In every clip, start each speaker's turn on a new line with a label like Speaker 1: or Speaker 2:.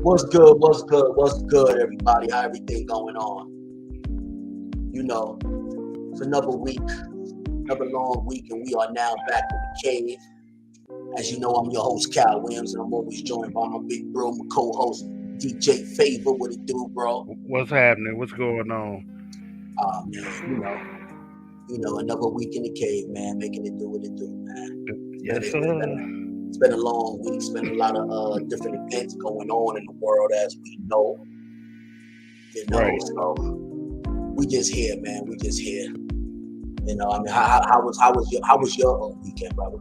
Speaker 1: What's good? What's good? What's good, everybody? How everything going on? You know, it's another week, another long week, and we are now back in the cave. As you know, I'm your host, Cal Williams, and I'm always joined by my big bro, my co-host, DJ Favor. What it do, bro?
Speaker 2: What's happening? What's going on?
Speaker 1: Man, another week in the cave, man, making it do what it do, man.
Speaker 2: Yes, sir.
Speaker 1: It's been a long week. It's been a lot of different events going on in the world, as we know.
Speaker 2: Right.
Speaker 1: So we just here, man. We just here. How was your weekend, brother?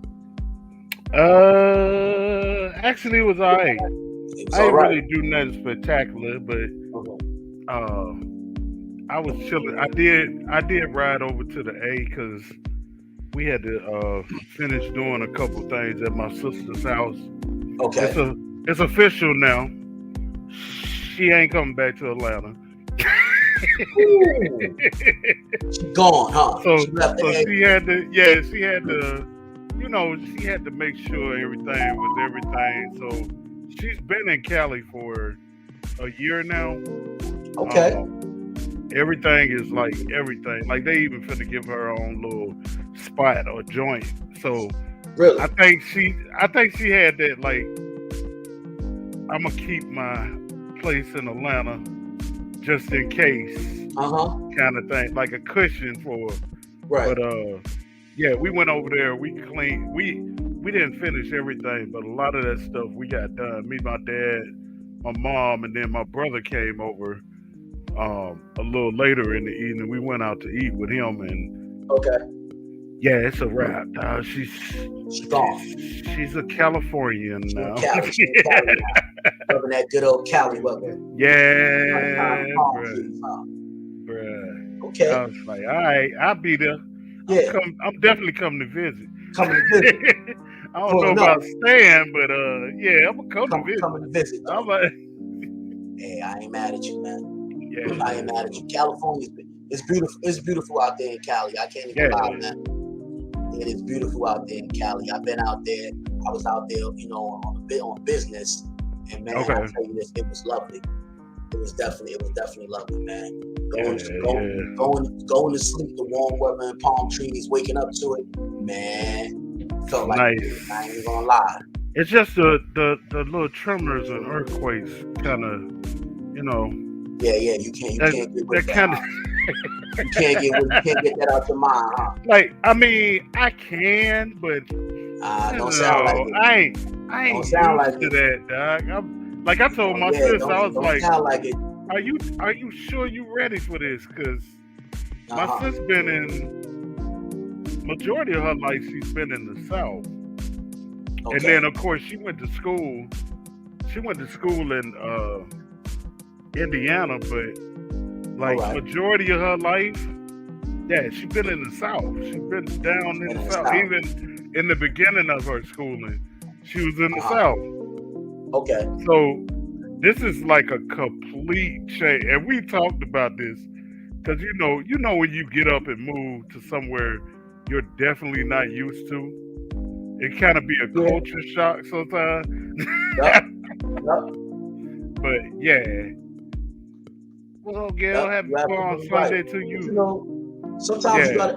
Speaker 2: Actually, it was alright.
Speaker 1: It was
Speaker 2: I didn't
Speaker 1: alright.
Speaker 2: really do nothing spectacular, but I was chilling. I did ride over to the A because we had to finish doing a couple things at my sister's house.
Speaker 1: Okay.
Speaker 2: It's official now. She ain't coming back to Atlanta.
Speaker 1: She gone, huh?
Speaker 2: So
Speaker 1: she
Speaker 2: had to, she had to make sure everything was everything. So she's been in Cali for a year now.
Speaker 1: Okay.
Speaker 2: Everything is like everything. Like they even finna give her own little spot or joint. So
Speaker 1: really,
Speaker 2: I think she had that like I'm gonna keep my place in Atlanta just in case kind of thing, like a cushion for her.
Speaker 1: Right.
Speaker 2: But yeah, we went over there, we cleaned, we didn't finish everything, but a lot of that stuff we got done. Me, my dad, my mom, and then my brother came over a little later in the evening. We went out to eat with him, and yeah, it's a wrap. She's
Speaker 1: gone.
Speaker 2: She's a Californian now.
Speaker 1: Cali now. Loving that good old Cali weather.
Speaker 2: Yeah, bruh.
Speaker 1: Okay.
Speaker 2: I was like, all right, I'll be there.
Speaker 1: Yeah.
Speaker 2: I'm definitely coming to visit. I don't know about staying, but yeah, I'm gonna come to visit.
Speaker 1: Coming to visit.
Speaker 2: I'm like,
Speaker 1: hey, I ain't mad at you, man.
Speaker 2: Yeah,
Speaker 1: I ain't mad at you. California, it's beautiful. It's beautiful out there in Cali. I can't even lie, man. It is beautiful out there in Cali. I've been out there. I was out there, on business, and man, I'll tell you this, it was lovely. It was definitely lovely, man. Going to sleep, the warm weather and palm trees, waking up to it, man. Felt like
Speaker 2: nice.
Speaker 1: I ain't even gonna lie.
Speaker 2: It's just the little tremors and earthquakes, kind of,
Speaker 1: Yeah, you can't get with that.
Speaker 2: Kind of.
Speaker 1: You can't get that out your mind, huh?
Speaker 2: Like, I mean, I can, but
Speaker 1: don't sound like it.
Speaker 2: I ain't used to that, dog. I told my sister, I was like,
Speaker 1: like it.
Speaker 2: Are you sure you ready for this? Because my sis been in majority of her life. She's been in the South, and then of course she went to school. She went to school in Indiana, but majority of her life, yeah, she's been in the South. She's been down in the South. Even in the beginning of her schooling, she was in the South.
Speaker 1: Okay.
Speaker 2: So this is like a complete change, and we talked about this because you know when you get up and move to somewhere you're definitely not used to, it kind of be a culture shock sometimes.
Speaker 1: Yep.
Speaker 2: But yeah. Well, Gail, happy on Sunday to you.
Speaker 1: Sometimes you gotta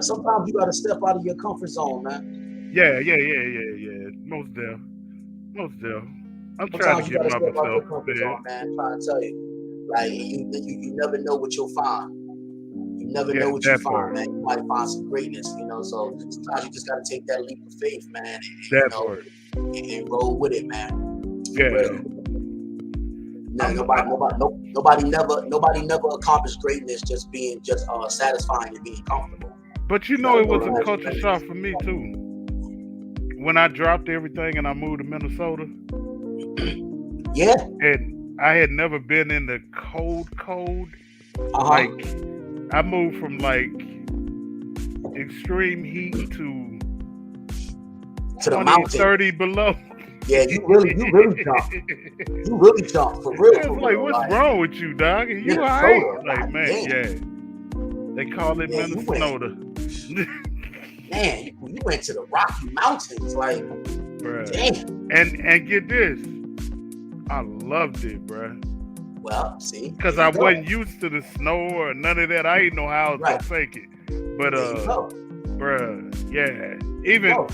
Speaker 1: step out of your comfort zone, man.
Speaker 2: Yeah. Most deaf. I'm trying to get myself
Speaker 1: there. Man, I'm trying to tell you, like you never know what you'll find. You never know what you'll find, man. You might find some greatness, So sometimes you just gotta take that leap of faith, man, and roll with it, man.
Speaker 2: Yeah.
Speaker 1: Nobody never accomplished greatness just being satisfying and being comfortable.
Speaker 2: But it was a culture shock for me too. When I dropped everything and I moved to Minnesota.
Speaker 1: Yeah.
Speaker 2: And I had never been in the cold. Like I moved from like extreme heat to
Speaker 1: the mountain,
Speaker 2: 30 below.
Speaker 1: Yeah, you really jumped. You really jumped for real.
Speaker 2: It's like, what's wrong with you, dog? You all right? Like, man, They call it Minnesota.
Speaker 1: Man, you went to the Rocky Mountains, like,
Speaker 2: bruh.
Speaker 1: damn.
Speaker 2: And get this, I loved it, bruh.
Speaker 1: Well, see,
Speaker 2: Because I wasn't used to the snow or none of that. I didn't know how I was gonna take it. But bruh, yeah. Even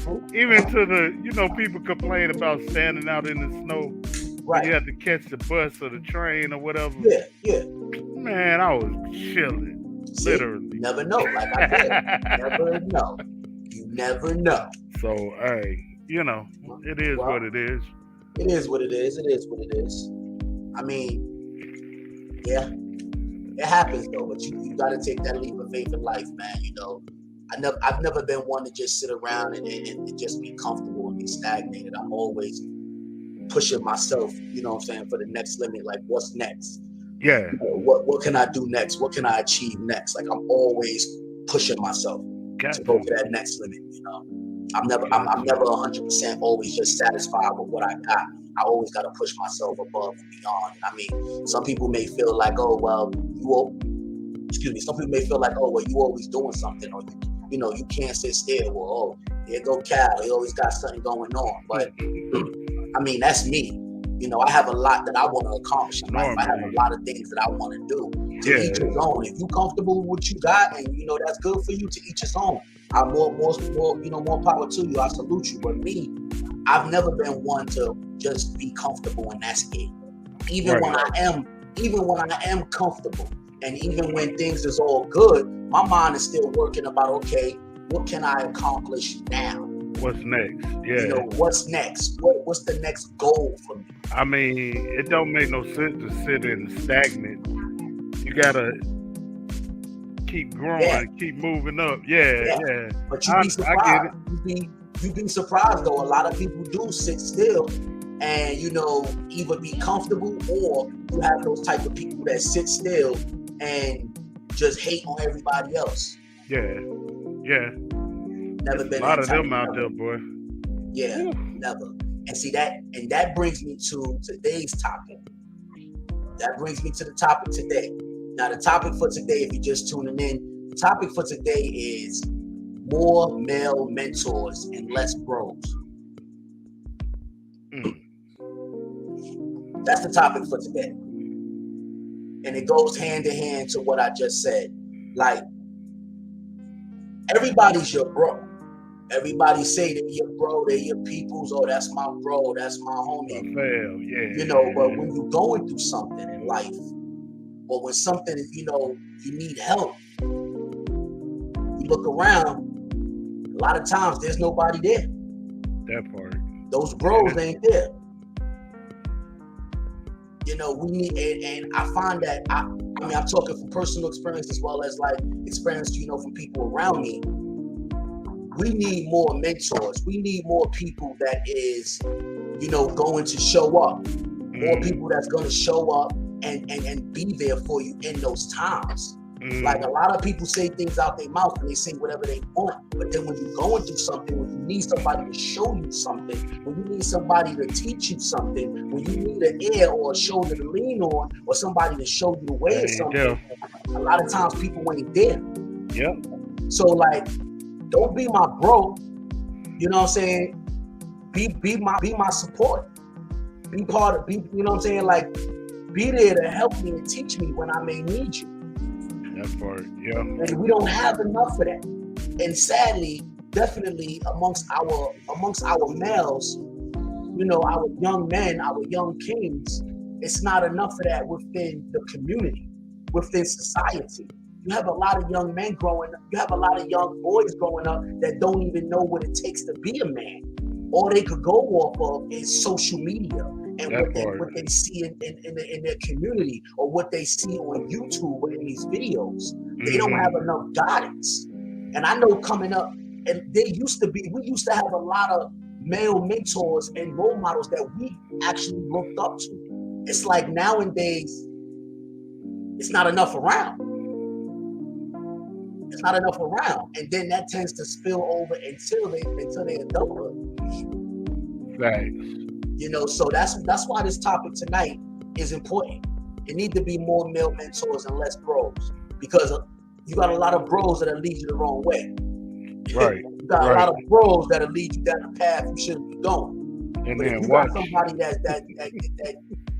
Speaker 2: to the people complain about standing out in the snow when you have to catch the bus or the train or whatever.
Speaker 1: Yeah.
Speaker 2: Man, I was chilling.
Speaker 1: See,
Speaker 2: literally.
Speaker 1: You never know. Like I said, you never know.
Speaker 2: So hey, it is what it is.
Speaker 1: It is what it is. It is what it is. I mean, yeah, it happens though. But you got to take that leap of faith in life, man. I've never been one to just sit around and just be comfortable and be stagnated. I'm always pushing myself, what I'm saying, for the next limit. Like, what's next?
Speaker 2: Yeah.
Speaker 1: What can I do next? What can I achieve next? Like, I'm always pushing myself to go to that next limit. I'm never 100% always just satisfied with what I got. I always got to push myself above and beyond. I mean, some people may feel like, some people may feel like, you always doing something, or you can't sit still. Well, there go Cal. He always got something going on. But I mean, that's me. I have a lot that I want to accomplish in life. I have a lot of things that I want to do. To each his own. If you comfortable with what you got, and that's good for you, to each his own. I'm more power to you. I salute you. But me, I've never been one to just be comfortable and that's it. Even when I am comfortable, and even when things is all good, my mind is still working about, okay, what can I accomplish now?
Speaker 2: What's next? Yeah.
Speaker 1: What's next? What's the next goal for me?
Speaker 2: I mean, it don't make no sense to sit in stagnant. You gotta keep growing, keep moving up. Yeah.
Speaker 1: But you'd be surprised. I get it. You'd be surprised though. A lot of people do sit still and either be comfortable, or you have those type of people that sit still and just hate on everybody else.
Speaker 2: Yeah.
Speaker 1: Never been
Speaker 2: a lot of them out there, boy.
Speaker 1: Yeah, never. And see that brings me to today's topic. That brings me to the topic today. Now, the topic for today, if you're just tuning in, the topic for today is more male mentors and less bros. That's the topic for today. And it goes hand in hand to what I just said. Like, everybody's your bro. Everybody say they're your bro, they're your peoples. Oh, that's my bro, that's my homie. But when you're going through something in life, or when something, you need help, you look around, a lot of times there's nobody there.
Speaker 2: That part.
Speaker 1: Those bros ain't there. We need, and I find that, I'm talking from personal experience as well as like experience, from people around me. We need more mentors. We need more people that is, going to show up. More people that's going to show up and be there for you in those times. Like, a lot of people say things out their mouth and they say whatever they want. But then when you're going through something, when you need somebody to show you something, when you need somebody to teach you something, when you need an ear or a shoulder to lean on, or somebody to show you the way of something, a lot of times people ain't there.
Speaker 2: Yeah.
Speaker 1: So, like, don't be my bro. You know what I'm saying? Be my support. Be part of, you know what I'm saying? Like, be there to help me and teach me when I may need you.
Speaker 2: That part, yeah.
Speaker 1: And we don't have enough of that. And sadly, definitely amongst our males, our young men, our young kings, it's not enough of that within the community, within society. You have a lot of young men growing up. You have a lot of young boys growing up that don't even know what it takes to be a man. All they could go off of is social media and what they see in their community, or what they see on YouTube or in these videos. They don't have enough guidance. And I know coming up, and we used to have a lot of male mentors and role models that we actually looked up to. It's like nowadays, it's not enough around. It's not enough around, and then that tends to spill over until they adulthood.
Speaker 2: Right.
Speaker 1: So that's why this topic tonight is important. It needs to be more male mentors and less bros, because you got a lot of bros that'll lead you the wrong way.
Speaker 2: Right.
Speaker 1: You got a lot of bros that'll lead you down the path you shouldn't be going.
Speaker 2: And
Speaker 1: but
Speaker 2: then
Speaker 1: if you got somebody that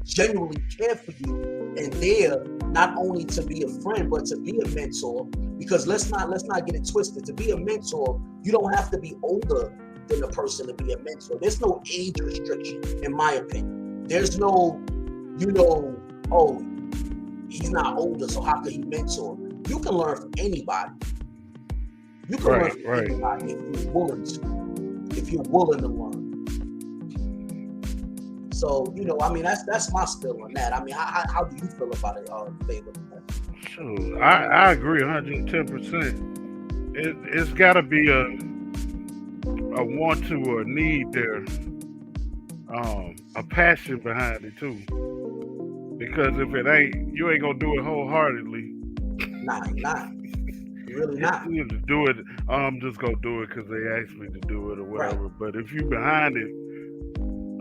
Speaker 1: genuinely care for you and there not only to be a friend but to be a mentor. Because let's not get it twisted. To be a mentor, you don't have to be older than a person to be a mentor. There's no age restriction, in my opinion. There's no, oh, he's not older, so how can he mentor? You can learn from anybody. You can learn from anybody if you're willing to. If you're willing to learn. So, I mean, that's my spill on that. I mean, how do you feel about it, Favor?
Speaker 2: Sure. I agree 110%. It's got to be a want to or a need there, a passion behind it too. Because if it ain't, you ain't gonna do it wholeheartedly.
Speaker 1: Nah, you're not. You're really not.
Speaker 2: You to do it, I'm just gonna do it because they asked me to do it or whatever. Right. But if you behind it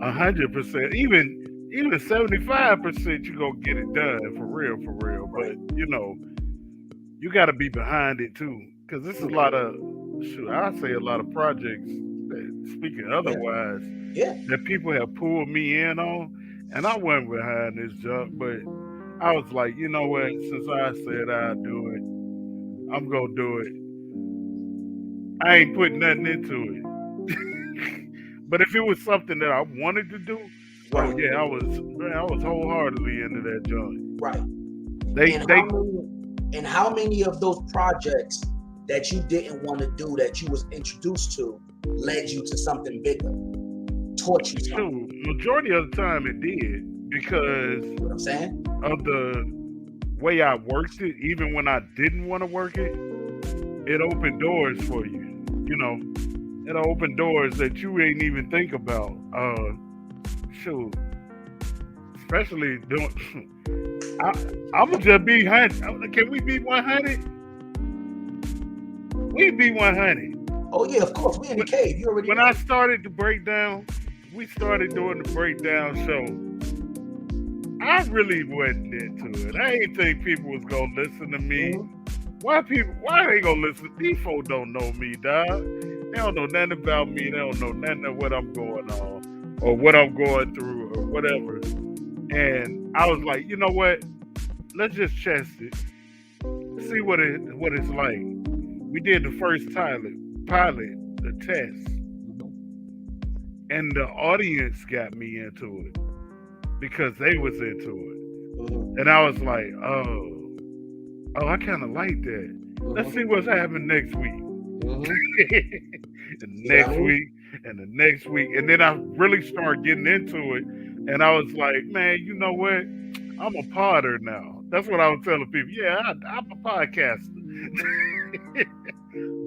Speaker 2: 100%, even 75%, you gonna get it done for real. Right. But you got to be behind it too, because this is a lot of, I say a lot of projects that, speaking otherwise, that people have pulled me in on, and I wasn't behind this junk, but I was like, you know what? Since I said I'd do it, I'm gonna do it. I ain't putting nothing into it. But if it was something that I wanted to do, oh yeah, I was wholeheartedly into that joint.
Speaker 1: Right. And how many of those projects that you didn't want to do, that you was introduced to, led you to something bigger, taught you something?
Speaker 2: Majority of the time it did, because
Speaker 1: you know what I'm saying?
Speaker 2: Of the way I worked it. Even when I didn't want to work it, it opened doors for you. It'll open doors that you ain't even think about. Especially doing. I'm gonna just be 100. Can we be 100? We be 100.
Speaker 1: Oh yeah, of course. We in the cave. You already.
Speaker 2: When I started the breakdown, we started doing the breakdown show. I really wasn't into it. I didn't think people was gonna listen to me. Mm-hmm. Why they gonna listen? These folks don't know me, dog. They don't know nothing about me. They don't know nothing of what I'm going on or what I'm going through or whatever. And I was like, you know what? Let's just test it. See what it's like. We did the first pilot, the test. And the audience got me into it because they was into it. Mm-hmm. And I was like, oh, I kind of like that. Mm-hmm. Let's see what's happening next week. Mm-hmm. And the next week. And then I really started getting into it. And I was like, man, you know what? I'm a podder now. That's what I was telling people. Yeah, I'm a podcaster.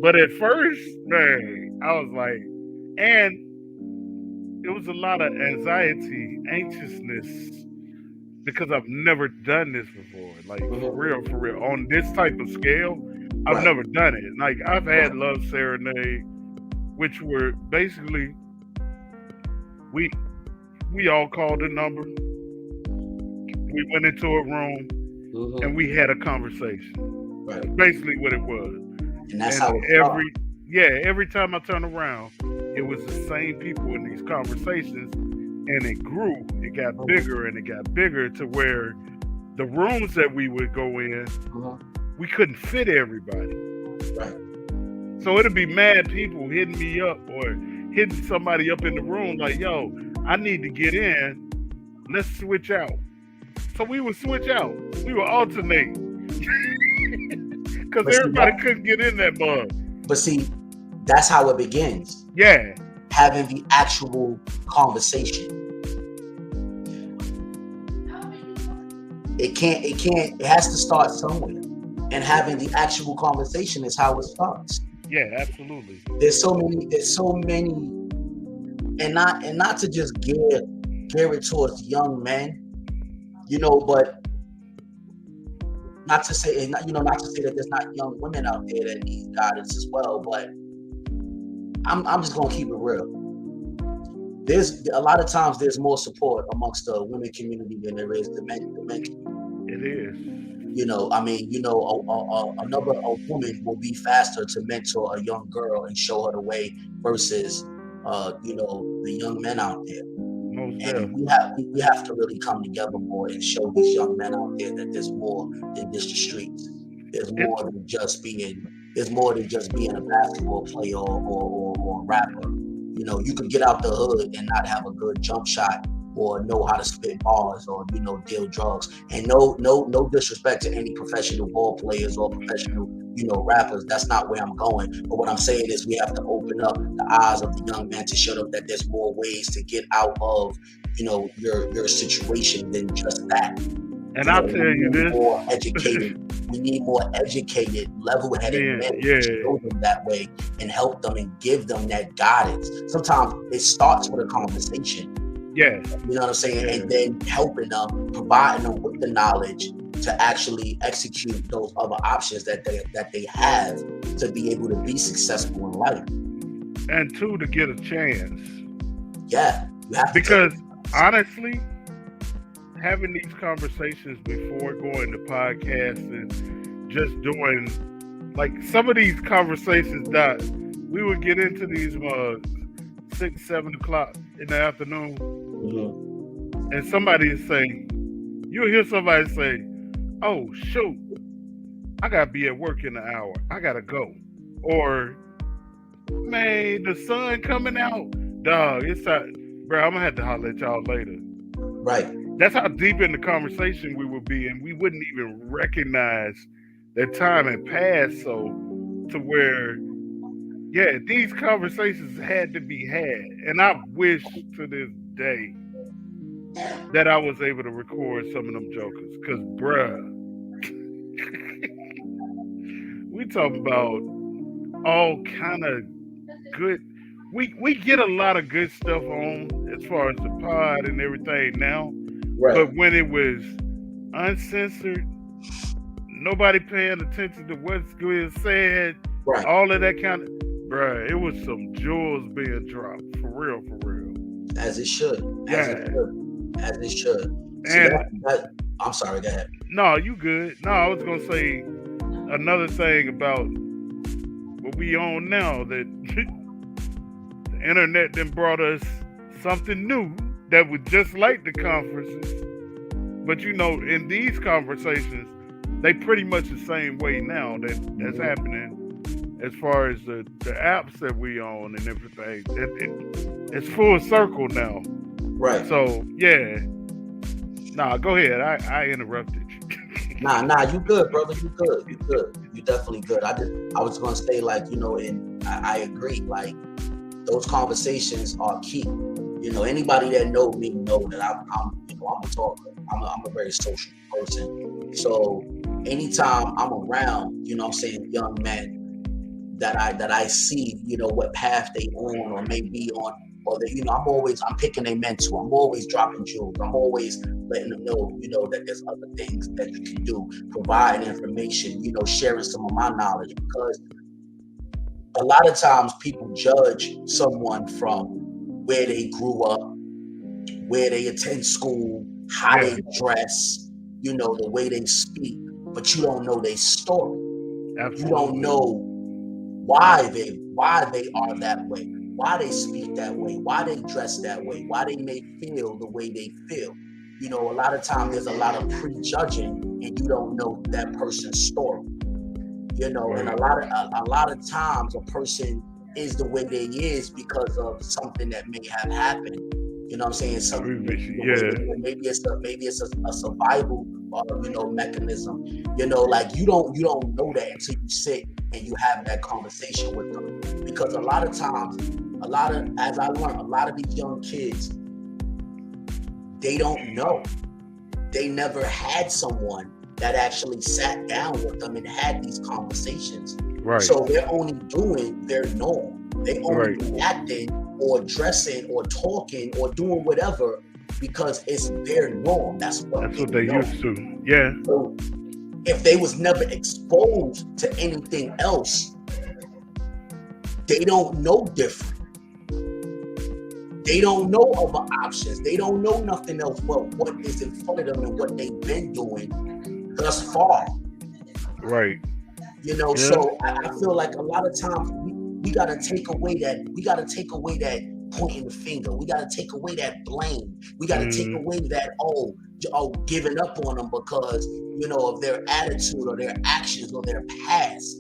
Speaker 2: But at first, man, I was like, and it was a lot of anxiety, anxiousness, because I've never done this before. Like, for real. On this type of scale, I've never done it. Like, I've had Love Serenade, which were basically, we all called a number. We went into a room and we had a conversation. Right. That's basically what it was.
Speaker 1: And that's how it
Speaker 2: every time I turn around, it was the same people in these conversations, and it grew. It got bigger and it got bigger to where the rooms that we would go in, we couldn't fit everybody.
Speaker 1: Right.
Speaker 2: So it'd be mad people hitting me up or hitting somebody up in the room like, yo, I need to get in. Let's switch out. So we would switch out. We would alternate. Because everybody couldn't get in that bug.
Speaker 1: But see, that's how it begins.
Speaker 2: Yeah.
Speaker 1: Having the actual conversation. It has to start somewhere. And having the actual conversation is how it starts.
Speaker 2: Yeah, absolutely.
Speaker 1: There's so many, and not to just gear it towards young men, but not to say that there's not young women out there that need guidance as well, but I'm just gonna keep it real. There's a lot of times there's more support amongst the women community than there is the men community.
Speaker 2: It is.
Speaker 1: A woman will be faster to mentor a young girl and show her the way versus the young men out there.
Speaker 2: Most
Speaker 1: And
Speaker 2: definitely.
Speaker 1: we have to really come together more and show these young men out there that there's more than just the streets. There's more than just being a basketball player or a rapper. You know, you could get out the hood and not have a good jump shot or know how to spit bars or, you know, deal drugs. And no disrespect to any professional ball players or professional, you know, rappers. That's not where I'm going. But what I'm saying is we have to open up the eyes of the young man to show them that there's more ways to get out of, you know, your situation than just that.
Speaker 2: And I'll tell you this.
Speaker 1: We need more educated, level-headed men to show them that way and help them and give them that guidance. Sometimes it starts with a conversation.
Speaker 2: Yeah.
Speaker 1: You know what I'm saying? And then helping them, providing them with the knowledge to actually execute those other options that they have to be able to be successful in life.
Speaker 2: And two, to get a chance.
Speaker 1: Yeah. You have to
Speaker 2: because honestly, having these conversations before going to podcasts and just doing like some of these conversations that we would get into these 6, 7 o'clock in the afternoon, and somebody is saying, you'll hear somebody say, "Oh shoot, I gotta be at work in an hour. I gotta go," or "Man, the sun coming out, dog. It's time, bro. I'm gonna have to holler at y'all later."
Speaker 1: Right.
Speaker 2: That's how deep in the conversation we would be, and we wouldn't even recognize that time had passed. So, to where, yeah, these conversations had to be had, and I wish to this day that I was able to record some of them jokers, cause, bruh, we talk about all kind of good. We get a lot of good stuff on as far as the pod and everything now. Right. But when it was uncensored, nobody paying attention to what's being said, right. All of that kind of, bruh, it was some jewels being dropped, for real.
Speaker 1: As it should. As it should.
Speaker 2: And
Speaker 1: I'm sorry, go ahead.
Speaker 2: No, you good. No, I was going to say another thing about what we on now, that the internet then brought us something new that was just like the conferences. But you know, in these conversations, they pretty much the same way now that's happening as far as the apps that we own and everything. It's full circle now.
Speaker 1: Right.
Speaker 2: So, yeah. Nah, go ahead. I interrupted you.
Speaker 1: Nah, you good, brother. You good. You definitely good. I was going to say, like, you know, and I agree, like, those conversations are key. You know, anybody that know me know that I'm a talker. I'm a very social person. So anytime I'm around, you know what I'm saying, young men that I see, you know, what path they on or may be on, or that, you know, I'm picking their mentor. I'm always dropping jewels. I'm always letting them know, you know, that there's other things that you can do, providing information, you know, sharing some of my knowledge, because a lot of times people judge someone from where they grew up, where they attend school, how they dress, you know, the way they speak, but you don't know their story.
Speaker 2: Absolutely.
Speaker 1: You don't know why they are that way, why they speak that way, why they dress that way, why they may feel the way they feel. You know, a lot of times there's a lot of prejudging, and you don't know that person's story. You know, and a lot of times a person is the way they is because of something that may have happened. You know what I'm saying? Something, maybe it's a survival, you know, mechanism. You know, like you don't know that until you sit and you have that conversation with them. Because a lot of times, as I learned, a lot of these young kids, they don't know. They never had someone that actually sat down with them and had these conversations.
Speaker 2: Right.
Speaker 1: So they're only doing their norm. They only acting or dressing or talking or doing whatever because it's their norm. That's what they
Speaker 2: used to. Yeah.
Speaker 1: So if they was never exposed to anything else, they don't know different. They don't know other options. They don't know nothing else but what is in front of them and what they've been doing thus far.
Speaker 2: Right.
Speaker 1: You know, so I feel like a lot of times we gotta take away that pointing the finger. We got to take away that blame. We got to take away that, giving up on them because, of their attitude or their actions or their past.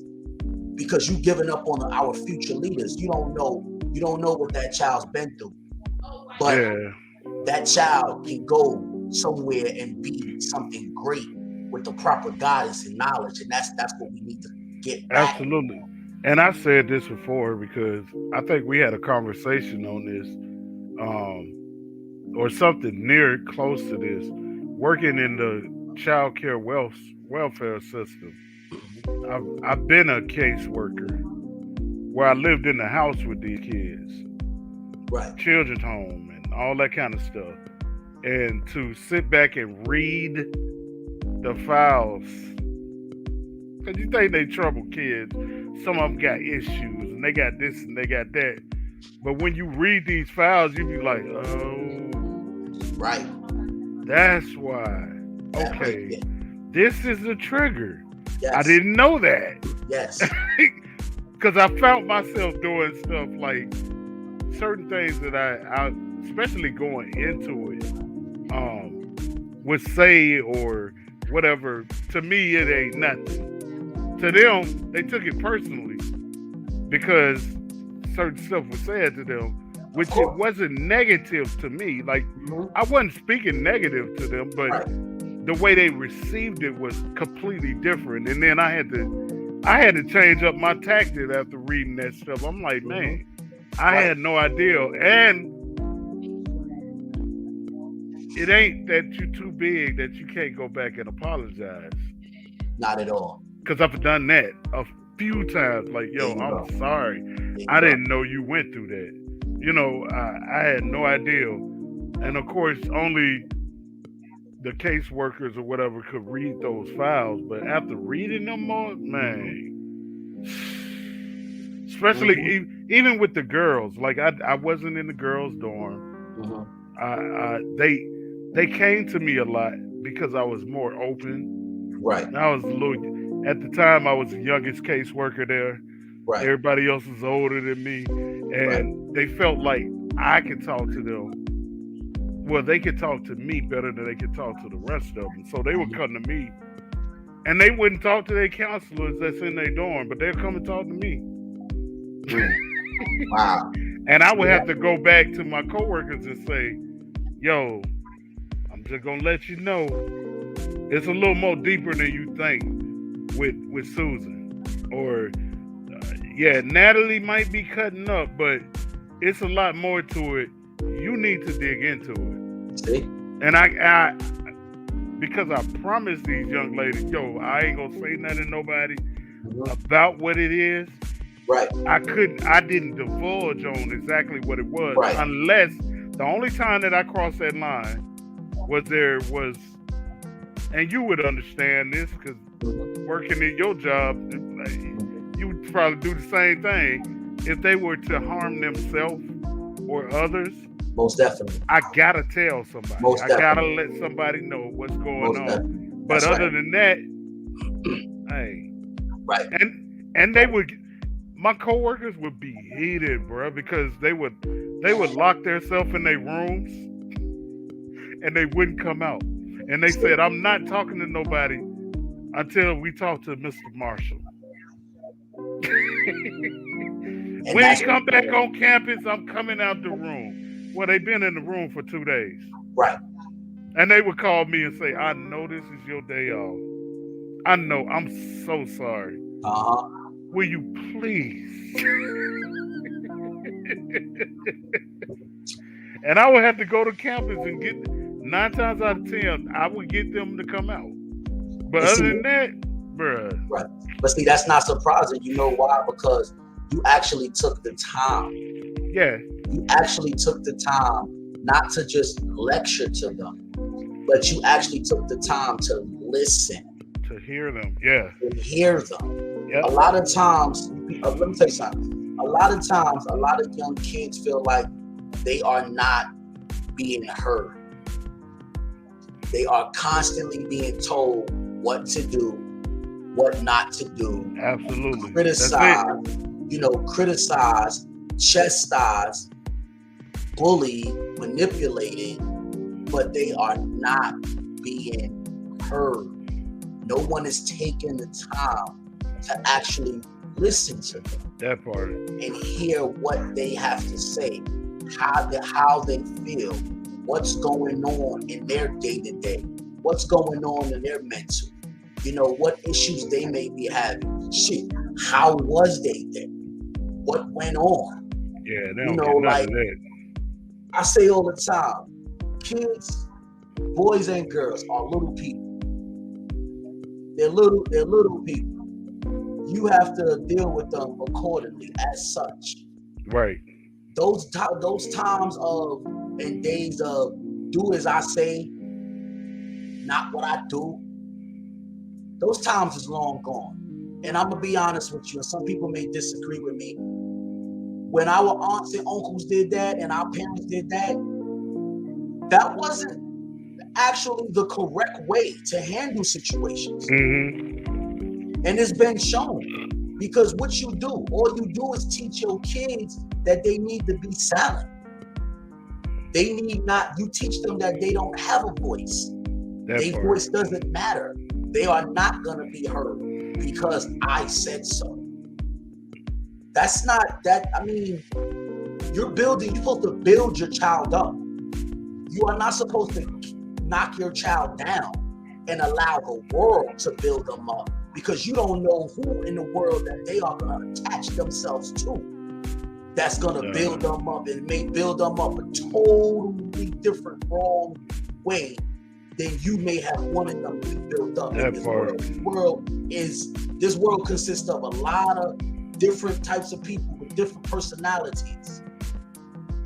Speaker 1: Because you giving up on our future leaders. You don't know what that child's been through. But that child can go somewhere and be something great with the proper guidance and knowledge. And that's what we need to get back.
Speaker 2: Absolutely. And I said this before because I think we had a conversation on this, or something near close to this, working in the child care welfare system. I've been a caseworker where I lived in the house with these kids,
Speaker 1: right?
Speaker 2: Children's home and all that kind of stuff. And to sit back and read the files, because you think they troubled kids. Some of them got issues and they got this and they got that. But when you read these files, you be like, oh,
Speaker 1: right.
Speaker 2: That's why. Okay. Right. This is the trigger.
Speaker 1: Yes.
Speaker 2: I didn't know that.
Speaker 1: Yes.
Speaker 2: Because I found myself doing stuff like certain things that I especially going into it, would say or whatever. To me, it ain't nothing. To them, they took it personally because certain stuff was said to them, which it wasn't negative to me. Like, I wasn't speaking negative to them, but the way they received it was completely different. And then I had to change up my tactic after reading that stuff. I'm like, man, I had no idea. And it ain't that you're too big that you can't go back and apologize.
Speaker 1: Not at all.
Speaker 2: Because I've done that a few times. Like, yo, I'm sorry. I didn't know you went through that. I had no idea. And of course, only the caseworkers or whatever could read those files. But after reading them more, man, especially even with the girls, like I wasn't in the girls' dorm. They came to me a lot because I was more open.
Speaker 1: Right.
Speaker 2: And I was at the time I was the youngest caseworker there. Right. Everybody else was older than me. And they felt like I could talk to them. Well, they could talk to me better than they could talk to the rest of them. So they would come to me. And they wouldn't talk to their counselors that's in their dorm, but they'd come and talk to me.
Speaker 1: Wow.
Speaker 2: And I would have to go back to my coworkers and say, yo, I'm just going to let you know, it's a little more deeper than you think with Susan. Or, Natalie might be cutting up, but it's a lot more to it. You need to dig into it.
Speaker 1: See?
Speaker 2: And I because I promised these young ladies, yo, I ain't gonna say nothing to nobody about what it is.
Speaker 1: Right.
Speaker 2: I didn't divulge on exactly what it was, unless the only time that I crossed that line was, and you would understand this because working in your job, you would probably do the same thing. If they were to harm themselves or others,
Speaker 1: most definitely,
Speaker 2: I gotta tell somebody. I gotta let somebody know what's going on. But other than that, hey, and they would. My coworkers would be heated, bro, because they would lock themselves in their rooms and they wouldn't come out. And they said, I'm not talking to nobody until we talk to Mr. Marshall. When you come back on campus, I'm coming out the room. Well, they've been in the room for 2 days.
Speaker 1: Right.
Speaker 2: And they would call me and say, I know this is your day off. I know, I'm so sorry. Will you please? And I would have to go to campus and get 9 times out of 10, I would get them to come out. But other than that, bruh.
Speaker 1: Right. But see, that's not surprising. You know why? Because you actually took the time.
Speaker 2: Yeah.
Speaker 1: You actually took the time not to just lecture to them, but you actually took the time to listen.
Speaker 2: To hear them, yeah.
Speaker 1: To hear them.
Speaker 2: Yep.
Speaker 1: A lot of times, let me tell you something. A lot of times, a lot of young kids feel like they are not being heard. They are constantly being told what to do, what not to do.
Speaker 2: Absolutely.
Speaker 1: Criticize, chastise, bullied, manipulated, but they are not being heard. No one is taking the time to actually listen to them.
Speaker 2: That part.
Speaker 1: And hear what they have to say, how they feel, what's going on in their day-to-day, what's going on in their mental, what issues they may be having. Shit, how was they there? What went on?
Speaker 2: Yeah, they don't get none of that.
Speaker 1: I say all the time, kids, boys and girls are little people. They're little people. You have to deal with them accordingly as such.
Speaker 2: Right.
Speaker 1: Those times of and days of do as I say, not what I do, those times is long gone. And I'm gonna be honest with you, and some people may disagree with me. When our aunts and uncles did that and our parents did that, that wasn't actually the correct way to handle situations. And it's been shown, because what you do, all you do is teach your kids that they need to be silent. You teach them that they don't have a voice. Their voice doesn't matter. They are not gonna be heard because I said so. That's not that, you're supposed to build your child up. You are not supposed to knock your child down and allow the world to build them up, because you don't know who in the world that they are going to attach themselves to that's going to build them up, and may build them up a totally different, wrong way than you may have wanted them to be built up. This world consists of a lot of different types of people with different personalities.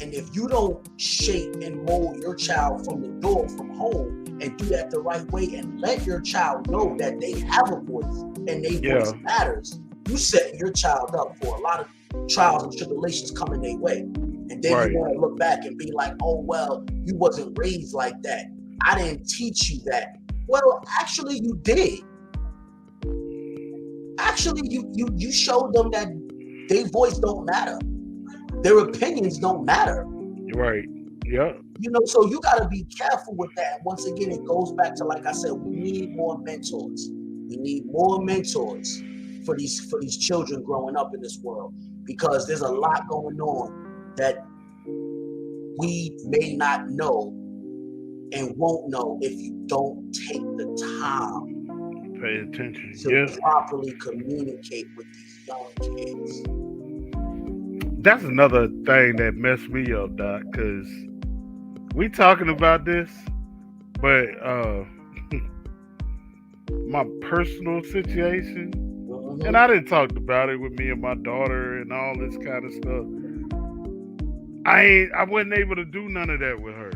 Speaker 1: And if you don't shape and mold your child from the door, from home, and do that the right way, and let your child know that they have a voice and their voice matters, you set your child up for a lot of trials and tribulations coming their way. And then you want to look back and be like, oh, well, you wasn't raised like that. I didn't teach you that. Well, actually, you did. Actually, you showed them that their voice don't matter. Their opinions don't matter.
Speaker 2: Right. Yeah.
Speaker 1: So you got to be careful with that. Once again, it goes back to, like I said, we need more mentors. We need more mentors for these children growing up in this world, because there's a lot going on that we may not know and won't know if you don't take the time,
Speaker 2: pay attention,
Speaker 1: to properly communicate with these young kids.
Speaker 2: That's another thing that messed me up, Doc, because we talking about this, but my personal situation, and I didn't talk about it with me and my daughter and all this kind of stuff. I wasn't able to do none of that with her.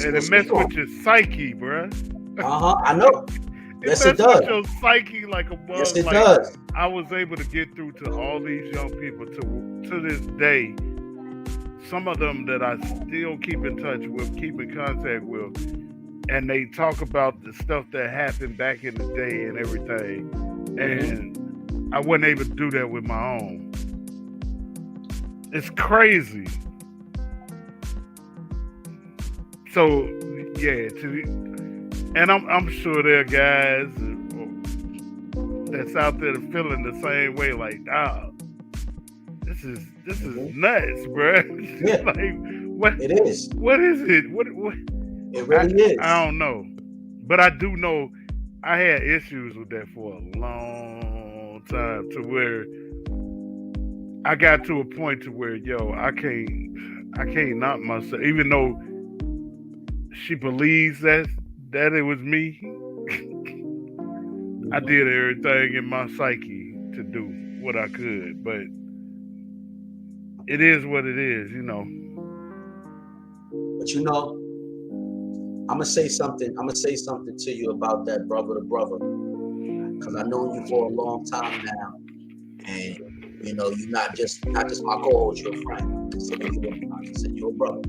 Speaker 2: And it messed with your psyche, bruh.
Speaker 1: I know. Yes, it does.
Speaker 2: With your psyche like a bug.
Speaker 1: Yes, it does.
Speaker 2: I was able to get through to all these young people to this day. Some of them that I still keep in touch with, keep in contact with, and they talk about the stuff that happened back in the day and everything. And I wasn't able to do that with my own. It's crazy. So yeah, and I'm sure there are guys that's out there feeling the same way. Like, this is nuts, bro.
Speaker 1: Yeah.
Speaker 2: Like, what
Speaker 1: it is?
Speaker 2: What is it? What?
Speaker 1: It really is.
Speaker 2: I don't know, but I do know I had issues with that for a long time, to where I got to a point to where, I can't knock myself, even though she believes that it was me. I did everything in my psyche to do what I could, but it is what it is,
Speaker 1: But I'm gonna say something to you about that, brother to brother, because I know you for a long time now, and you're not just my co-host, you're a friend. I consider you a brother.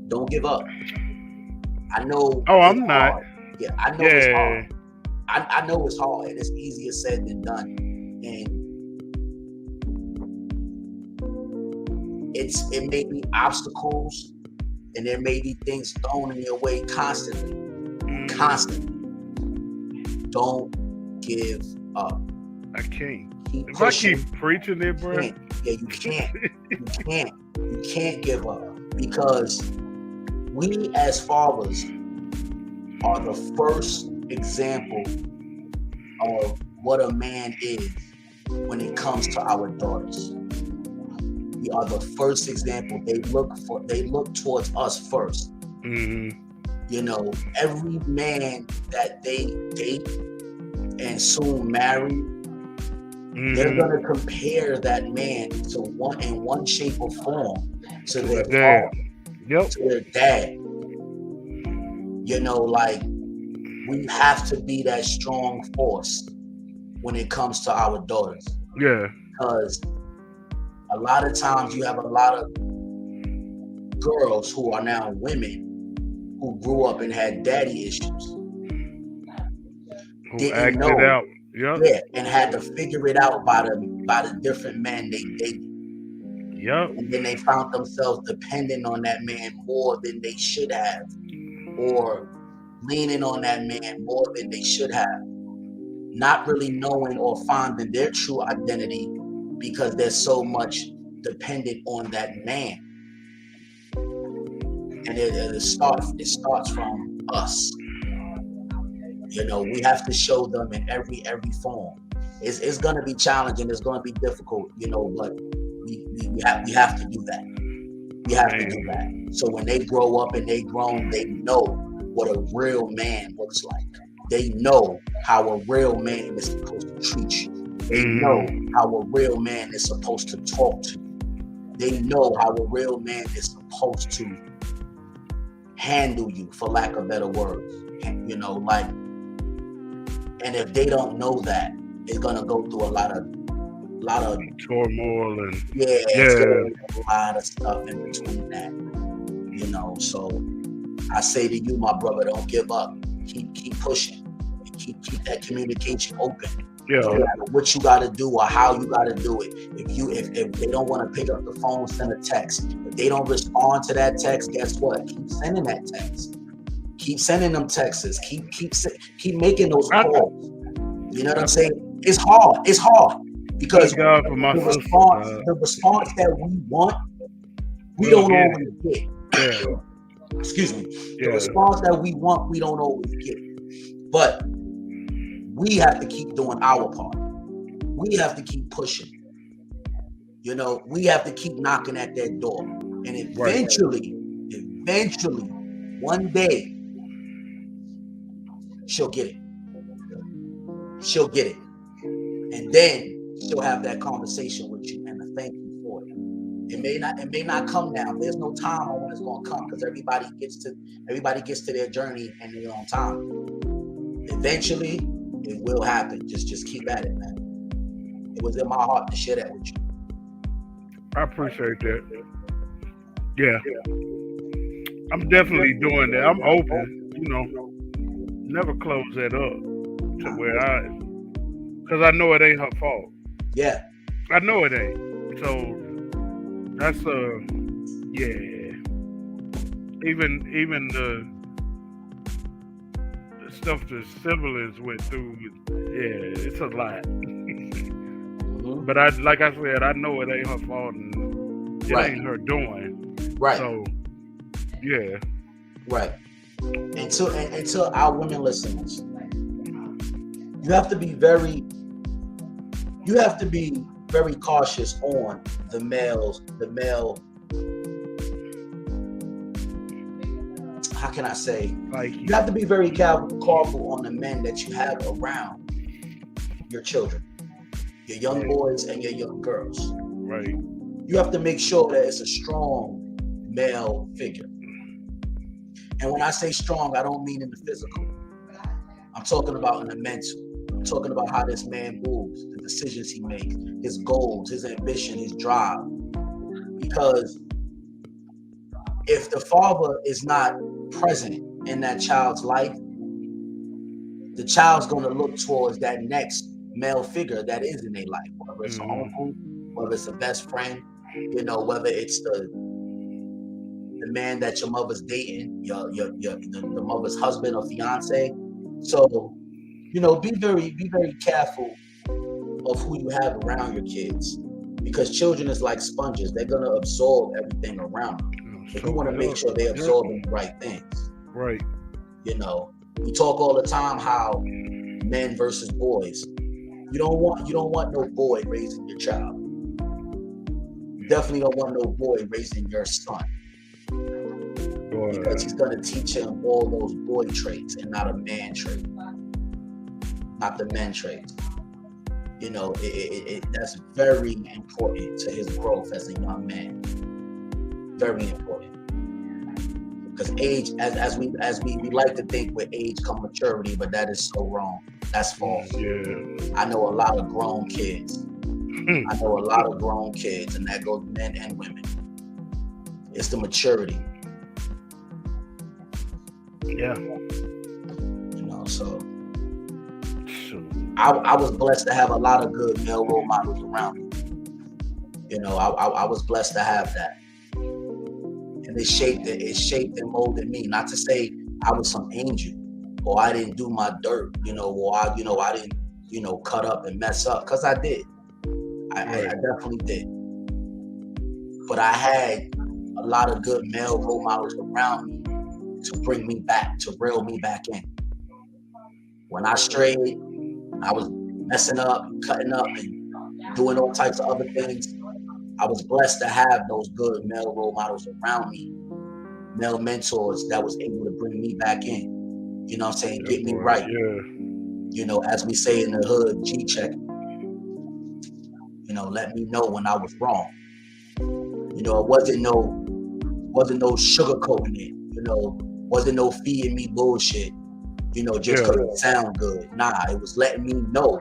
Speaker 1: Don't give up. I know.
Speaker 2: Oh, I'm not.
Speaker 1: Hard. Yeah, I know it's hard. I know it's hard, and it's easier said than done. And it may be obstacles, and there may be things thrown in your way constantly. Don't give up.
Speaker 2: I can't.
Speaker 1: Keep
Speaker 2: if
Speaker 1: pushing.
Speaker 2: I keep preaching it, bro.
Speaker 1: You can't give up, because we as fathers are the first example of what a man is when it comes to our daughters. We are the first example. They look towards us first. You know, every man that they date and soon marry, they're gonna compare that man to one shape or form to their father, to their dad. You know, like, we have to be that strong force when it comes to our daughters.
Speaker 2: Yeah.
Speaker 1: Because a lot of times you have a lot of girls who are now women who grew up and had daddy issues.
Speaker 2: Who acted out.
Speaker 1: Yeah, and had to figure it out by the different men they dated. And then they found themselves depending on that man more than they should have, or leaning on that man more than they should have, not really knowing or finding their true identity because they're so much dependent on that man. And it starts from us. You know, we have to show them in every form. It's going to be challenging. It's going to be difficult, you know, but we have to do that. We have to do that. So when they grow up and they grown, they know what a real man looks like. They know how a real man is supposed to treat you. They know how a real man is supposed to talk to you. They know how a real man is supposed to handle you, for lack of better words. You know, like, and if they don't know that, it's gonna go through a lot of
Speaker 2: turmoil and
Speaker 1: a lot of stuff in between that. You know, so I say to you, my brother, don't give up. Keep pushing. Keep that communication open. No matter what you gotta do or how you gotta do it. If they don't want to pick up the phone, send a text. If they don't respond to that text, guess what? Keep sending that text. Keep sending them texts. Keep making those calls. You know what I'm saying? It's hard because the response that we want, we don't always get. Excuse me. The response that we want, we don't always get. But we have to keep doing our part. We have to keep pushing. You know, we have to keep knocking at that door. And eventually, one day, she'll get it. She'll get it. And then she'll have that conversation with you and a thank you for it. It may not come now. There's no time on when it's gonna come, because everybody gets to their journey in their own time. Eventually, it will happen. Just keep at it, man. It was in my heart to share that with you.
Speaker 2: I appreciate that. Yeah. I'm definitely doing that. I'm open, you know. Never close that up to where because I know it ain't her fault.
Speaker 1: Yeah.
Speaker 2: I know it ain't. So that's Even the stuff the siblings went through, it's a lot. But like I said, I know it ain't her fault and it ain't her doing.
Speaker 1: Right.
Speaker 2: So yeah.
Speaker 1: Right. And to our women listeners, you have to be very cautious on the male, how can I say?
Speaker 2: Like,
Speaker 1: you have to be very careful on the men that you have around your children, your young boys and your young girls.
Speaker 2: Right.
Speaker 1: You have to make sure that it's a strong male figure. And when I say strong, I don't mean in the physical. I'm talking about in the mental. I'm talking about how this man moves, the decisions he makes, his goals, his ambition, his drive. Because if the father is not present in that child's life, the child's going to look towards that next male figure that is in their life, whether it's an uncle, whether it's a best friend, You know, whether it's the man that your mother's dating, the mother's husband or fiance. So, you know, be very careful of who you have around your kids, because children is like sponges. They're gonna absorb everything around them. So you want to make sure they're absorbing the right things.
Speaker 2: Right.
Speaker 1: You know, we talk all the time how men versus boys. You don't want no boy raising your child. You definitely don't want no boy raising your son. Because he's gonna teach him all those boy traits and not a man trait. Not the men traits. You know, that's very important to his growth as a young man. Very important. Because age, as we like to think with age come maturity, but that is so wrong. That's false.
Speaker 2: Yeah.
Speaker 1: I know a lot of grown kids. And that goes men and women. It's the maturity.
Speaker 2: Yeah.
Speaker 1: You know, so I was blessed to have a lot of good male role models around me. You know, I was blessed to have that. And it shaped and molded me. Not to say I was some angel or I didn't do my dirt, you know, or I didn't, you know, cut up and mess up, because I did. I definitely did. But I had a lot of good male role models around me to bring me back, to reel me back in. When I strayed, I was messing up, cutting up, and doing all types of other things. I was blessed to have those good male role models around me, male mentors that was able to bring me back in. You know what I'm saying? Get me right.
Speaker 2: Yeah.
Speaker 1: You know, as we say in the hood, G-check. You know, let me know when I was wrong. You know, it wasn't no sugarcoating it. You know, wasn't no feeding me bullshit. You know, just because it sound good. Nah, it was letting me know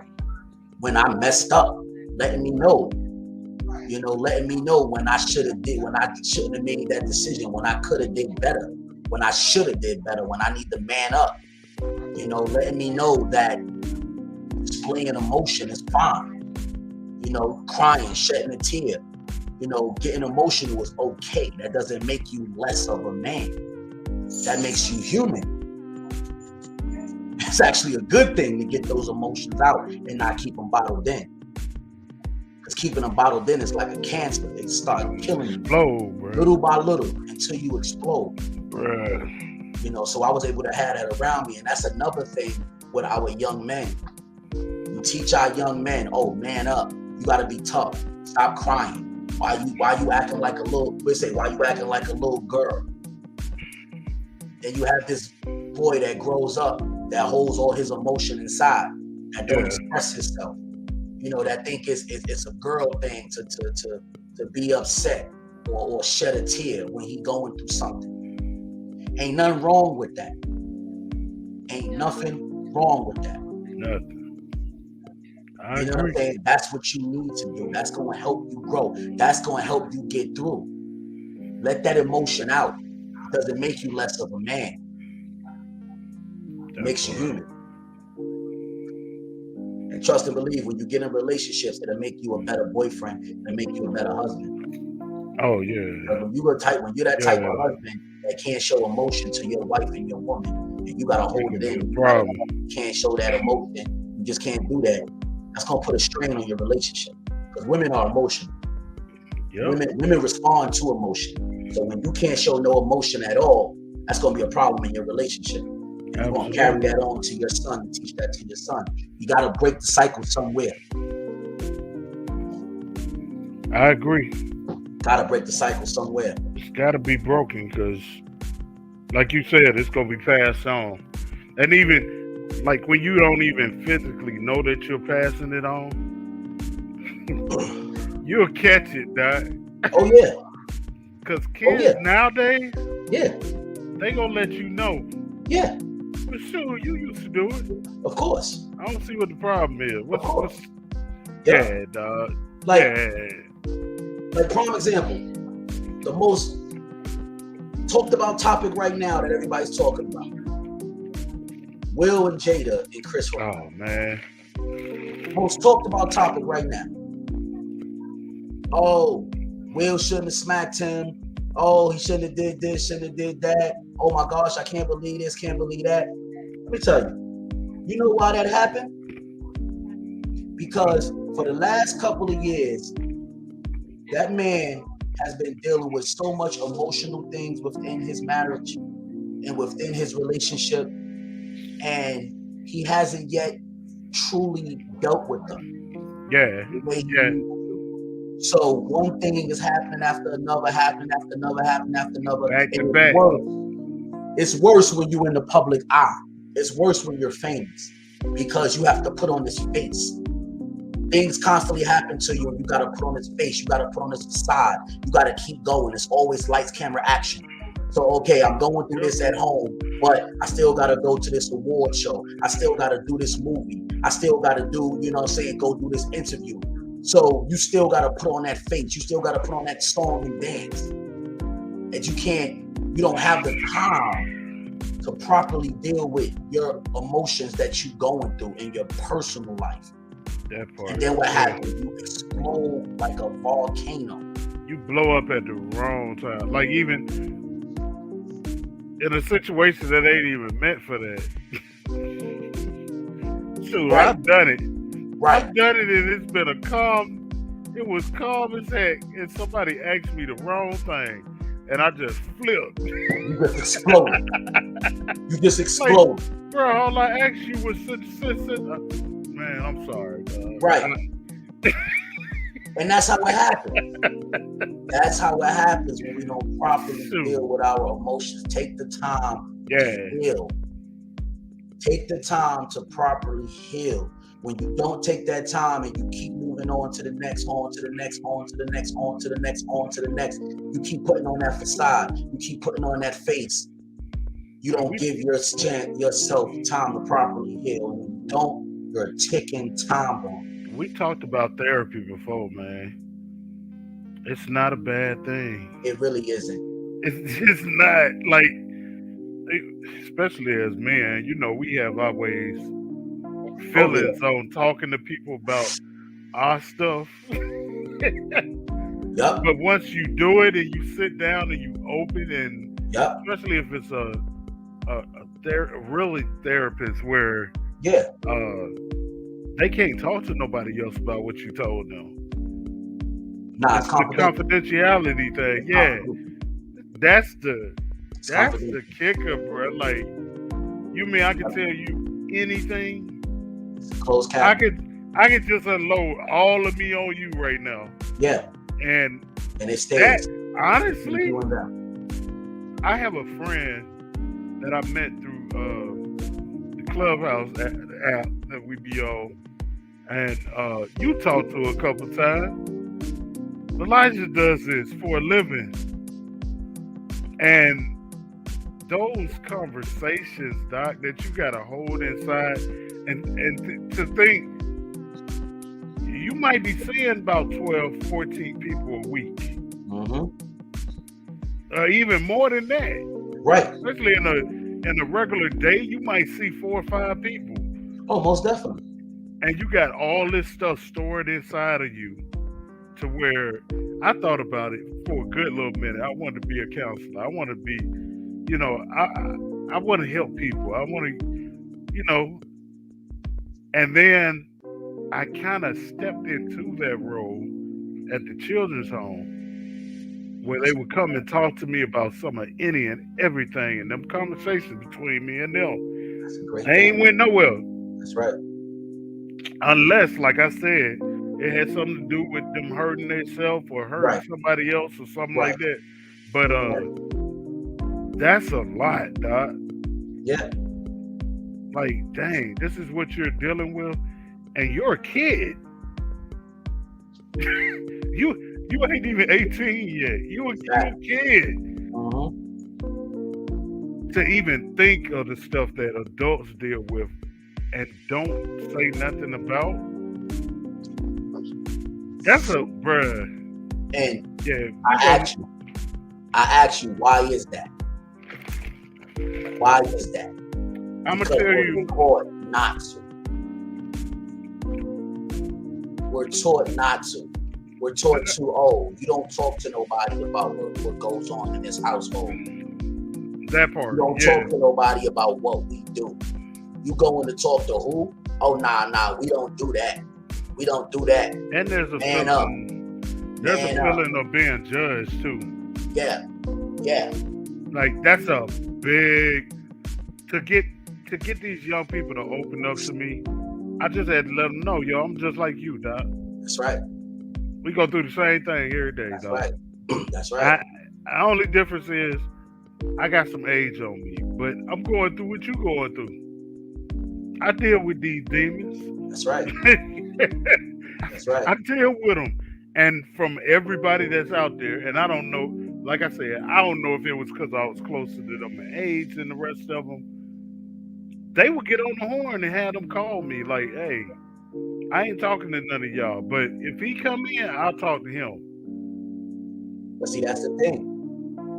Speaker 1: when I messed up. Letting me know. You know, letting me know when I shouldn't have made that decision, when I could have did better, when I should have did better, when I need to man up. You know, letting me know that displaying emotion is fine. You know, crying, shedding a tear, you know, getting emotional is okay. That doesn't make you less of a man. That makes you human. It's actually a good thing to get those emotions out and not keep them bottled in. Because keeping them bottled in is like a cancer. They start killing you little by little until you explode.
Speaker 2: Bruh.
Speaker 1: You know, so I was able to have that around me. And that's another thing with our young men. We teach our young men, oh, man up. You gotta be tough. Stop crying. Why you acting like a little girl? Then you have this boy that grows up that holds all his emotion inside and don't express himself. You know, that think it's a girl thing to be upset or shed a tear when he going through something. Ain't nothing wrong with that. Ain't nothing wrong with that.
Speaker 2: Nothing.
Speaker 1: You know what I'm saying? That's what you need to do. That's going to help you grow. That's going to help you get through. Let that emotion out. It doesn't make you less of a man. It makes you human. And trust and believe, when you get in relationships, it'll make you a better boyfriend. It'll make you a better husband.
Speaker 2: Oh, yeah.
Speaker 1: When you're that type of husband that can't show emotion to your wife and your woman, and you got to hold it in. You can't show that emotion. You just can't do that. That's going to put a strain on your relationship, because women are emotional. Yep. Women respond to emotion. So when you can't show no emotion at all, that's going to be a problem in your relationship. You're going to carry that on to your son and teach that to your son. You got to break the cycle somewhere.
Speaker 2: I agree.
Speaker 1: Got to break the cycle somewhere.
Speaker 2: It's got to be broken, because like you said, it's going to be passed on. And even like when you don't even physically know that you're passing it on, you'll catch it, dog.
Speaker 1: Oh, yeah.
Speaker 2: Because kids nowadays, they gonna let you know.
Speaker 1: Yeah.
Speaker 2: For sure, you used to do it.
Speaker 1: Of course.
Speaker 2: I don't see what the problem is. What's
Speaker 1: yeah,
Speaker 2: dog.
Speaker 1: Like prime example, the most talked about topic right now that everybody's talking about. Will and Jada and Chris Rock.
Speaker 2: Oh, man.
Speaker 1: Most talked about topic right now. Oh, Will shouldn't have smacked him. Oh, he shouldn't have did this, shouldn't have did that. Oh my gosh, I can't believe this, can't believe that. Let me tell you know why that happened? Because for the last couple of years, that man has been dealing with so much emotional things within his marriage and within his relationship, and he hasn't yet truly dealt with them.
Speaker 2: Yeah.
Speaker 1: So one thing is happening after another, happening after another.
Speaker 2: Back to
Speaker 1: and
Speaker 2: back.
Speaker 1: It's worse when you're in the public eye. It's worse when you're famous because you have to put on this face. Things constantly happen to you and you got to put on this face. You got to put on this facade. You got to keep going. It's always lights, camera, action. So, okay, I'm going through this at home, but I still got to go to this award show. I still got to do this movie. I still got to do, go do this interview. So you still got to put on that face. You still got to put on that song and dance. And you don't have the time to properly deal with your emotions that you're going through in your personal life.
Speaker 2: That part.
Speaker 1: And then what happens? You explode like a volcano.
Speaker 2: You blow up at the wrong time. Like even in a situation that ain't even meant for that. So right. I've done it.
Speaker 1: Right.
Speaker 2: I've done it and it's been it was calm as heck and somebody asked me the wrong thing and I just flipped.
Speaker 1: You just exploded. Like,
Speaker 2: bro, all I asked you was man, I'm sorry, dog.
Speaker 1: Right. And that's how it happens. That's how it happens when we don't properly deal with our emotions. Take the time to heal. Take the time to properly heal. When you don't take that time and you keep moving on to the next, you keep putting on that facade. You keep putting on that face. You don't give yourself time to properly heal. And when you don't, you're a ticking time bomb.
Speaker 2: We talked about therapy before, man. It's not a bad thing.
Speaker 1: It really isn't.
Speaker 2: It's not, like, especially as men, we have our ways, feelings on talking to people about our stuff.
Speaker 1: Yep.
Speaker 2: But once you do it and you sit down and you open and especially if it's a really therapist where they can't talk to nobody else about what you told them.
Speaker 1: It's
Speaker 2: the confidentiality thing. Yeah. That's the kicker, bro. Like, you mean I can tell you anything?
Speaker 1: Close caption.
Speaker 2: I could just unload all of me on you right now.
Speaker 1: Yeah.
Speaker 2: And
Speaker 1: it stays.
Speaker 2: Honestly, I have a friend that I met through the Clubhouse app that we be on, and you talked to a couple times. Elijah does this for a living, and those conversations, Doc, that you gotta hold inside, and to think you might be seeing about 12, 14 people a week, even more than that.
Speaker 1: Right.
Speaker 2: Especially in a regular day, you might see 4 or 5 people.
Speaker 1: Oh, most definitely.
Speaker 2: And you got all this stuff stored inside of you to where I thought about it for a good little minute. I wanted to be a counselor. I want to be, I want to help people. I want to, and then I kind of stepped into that role at the children's home where they would come and talk to me about some of any and everything, and them conversations between me and them.
Speaker 1: That's a great
Speaker 2: they ain't went nowhere.
Speaker 1: That's right.
Speaker 2: Unless, like I said, it had something to do with them hurting themselves or hurting somebody else or something like that. But that's a lot, Doc.
Speaker 1: Yeah.
Speaker 2: Like, dang, this is what you're dealing with, and you're a kid. You ain't even 18 yet. You a kid. To even think of the stuff that adults deal with and don't say nothing about. That's a bruh.
Speaker 1: And I ask you, why is that? Why is that?
Speaker 2: I'm gonna tell you.
Speaker 1: We're taught not to. We're taught not to. we're taught to, you don't talk to nobody about what goes on in this household.
Speaker 2: That part.
Speaker 1: You don't talk to nobody about what we do. You going to talk to who? Oh, nah, we don't do that. We don't do that.
Speaker 2: And there's a feeling of being judged too.
Speaker 1: Yeah.
Speaker 2: Like that's a big to get these young people to open up to me. I just had to let them know, yo, I'm just like you, dog.
Speaker 1: That's right.
Speaker 2: We go through the same thing every day,
Speaker 1: That's
Speaker 2: dog.
Speaker 1: Right. That's right.
Speaker 2: The only difference is I got some age on me, but I'm going through what you going through. I deal with these demons.
Speaker 1: That's right. That's right.
Speaker 2: I deal with them. And from everybody that's out there, and I don't know, like I said, I don't know if it was because I was closer to them in age than the rest of them. They would get on the horn and have them call me like, hey, I ain't talking to none of y'all, but if he come in, I'll talk to him.
Speaker 1: But see, that's the thing.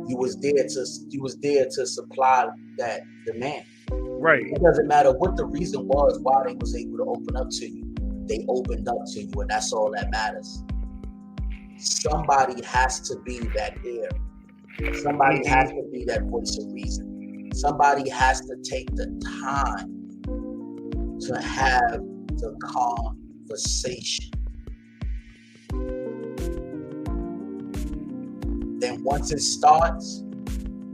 Speaker 1: You was there to supply that demand.
Speaker 2: Right.
Speaker 1: It doesn't matter what the reason was why they was able to open up to you. They opened up to you, and that's all that matters. Somebody has to be that ear. Somebody has to be that voice of reason. Somebody has to take the time to have the conversation. Then once it starts,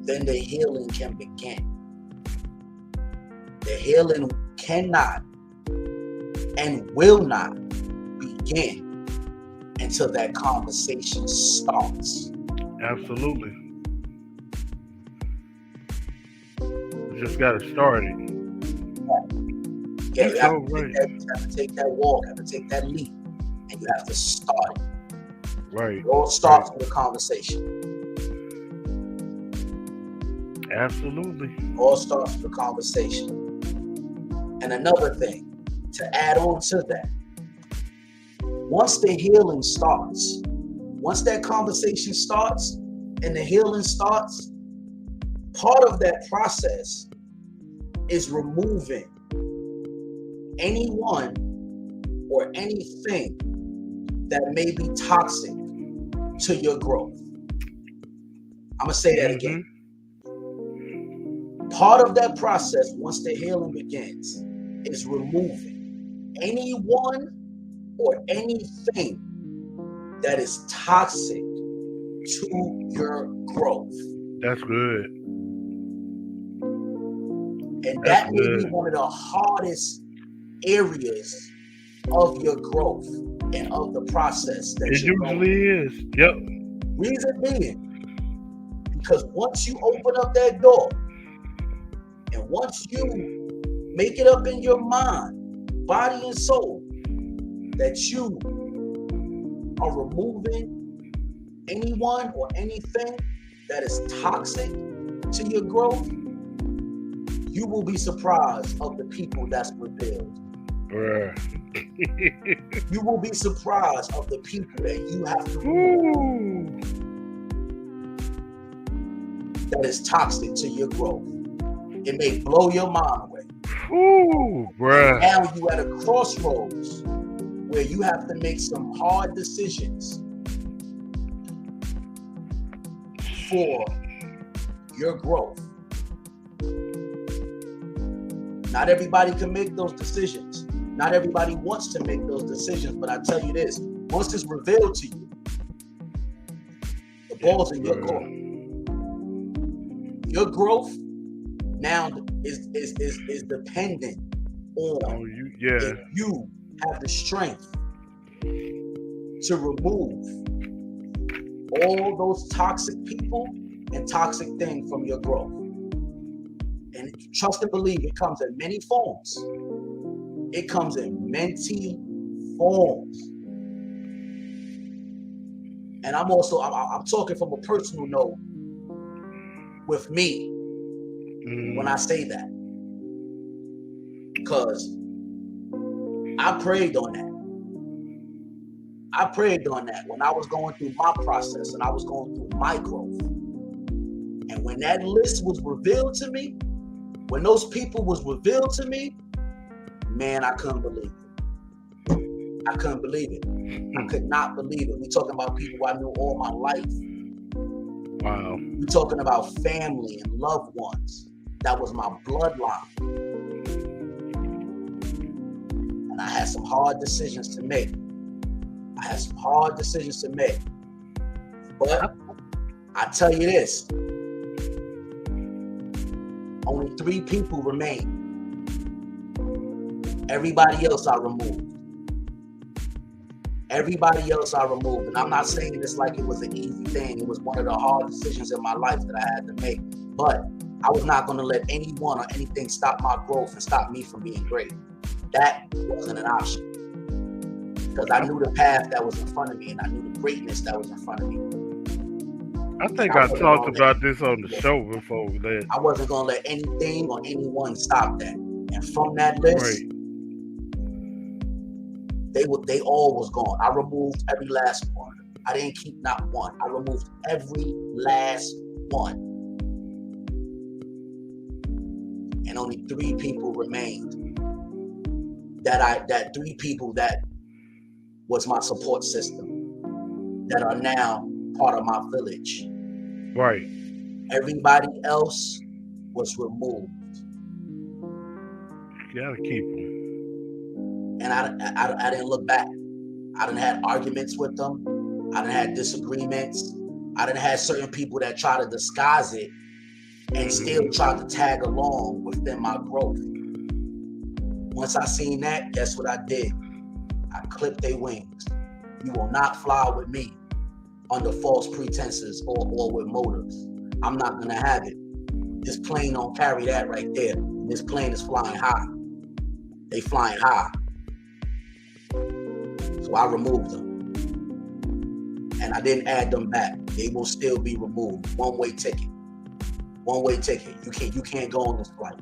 Speaker 1: then the healing can begin. The healing cannot and will not begin until that conversation starts.
Speaker 2: Absolutely. You just got to start it.
Speaker 1: Yeah, you have to take that walk, you have to take that leap, and you have to start it.
Speaker 2: Right.
Speaker 1: It all starts with a conversation.
Speaker 2: Absolutely.
Speaker 1: It all starts with a conversation. And another thing, to add on to that, once the healing starts, once that conversation starts and the healing starts, part of that process is removing anyone or anything that may be toxic to your growth. I'm going to say that again. Part of that process, once the healing begins, is removing anyone or anything that is toxic to your growth.
Speaker 2: That's good.
Speaker 1: And that may be one of the hardest areas of your growth and of the process that
Speaker 2: it usually is. Yep.
Speaker 1: Reason being, because once you open up that door and once you make it up in your mind, body and soul, that you are removing anyone or anything that is toxic to your growth, you will be surprised of the people that's revealed. You will be surprised of the people that you have to remove that is toxic to your growth. It may blow your mind away. Now you at a crossroads where you have to make some hard decisions for your growth. Not everybody can make those decisions. Not everybody wants to make those decisions, but I tell you this, once it's revealed to you, the ball's in your court. Your growth now is dependent on if you have the strength to remove all those toxic people and toxic things from your growth. And trust and believe, it comes in many forms. It comes in many forms. And I'm talking from a personal note with me when I say that. Because I prayed on that. I prayed on that when I was going through my process and I was going through my growth. And when that list was revealed to me, when those people was revealed to me, man, I couldn't believe it. I couldn't believe it. I could not believe it. We're talking about people I knew all my life.
Speaker 2: Wow.
Speaker 1: We're talking about family and loved ones. That was my bloodline. And I had some hard decisions to make. But I tell you this, only 3 people remain. Everybody else I removed. And I'm not saying this like it was an easy thing. It was one of the hard decisions in my life that I had to make. But I was not going to let anyone or anything stop my growth and stop me from being great. That wasn't an option. Because I knew the path that was in front of me, and I knew the greatness that was in front of me.
Speaker 2: I think I talked about this on the show before that.
Speaker 1: I wasn't going to let anything or anyone stop that. And from that list, they all was gone. I removed every last one. I didn't keep not one. I removed every last one. And only 3 people remained. That 3 people that was my support system, that are now part of my village.
Speaker 2: Right.
Speaker 1: Everybody else was removed.
Speaker 2: You gotta keep them.
Speaker 1: And I didn't look back. I done had arguments with them. I done had disagreements. I done had certain people that try to disguise it and still try to tag along within my growth. Once I seen that, guess what I did? I clipped their wings. You will not fly with me under false pretenses or with motives. I'm not gonna have it. This plane don't carry that right there. This plane is flying high. They flying high. So I removed them. And I didn't add them back. They will still be removed. One-way ticket. One-way ticket. You can't go on this flight.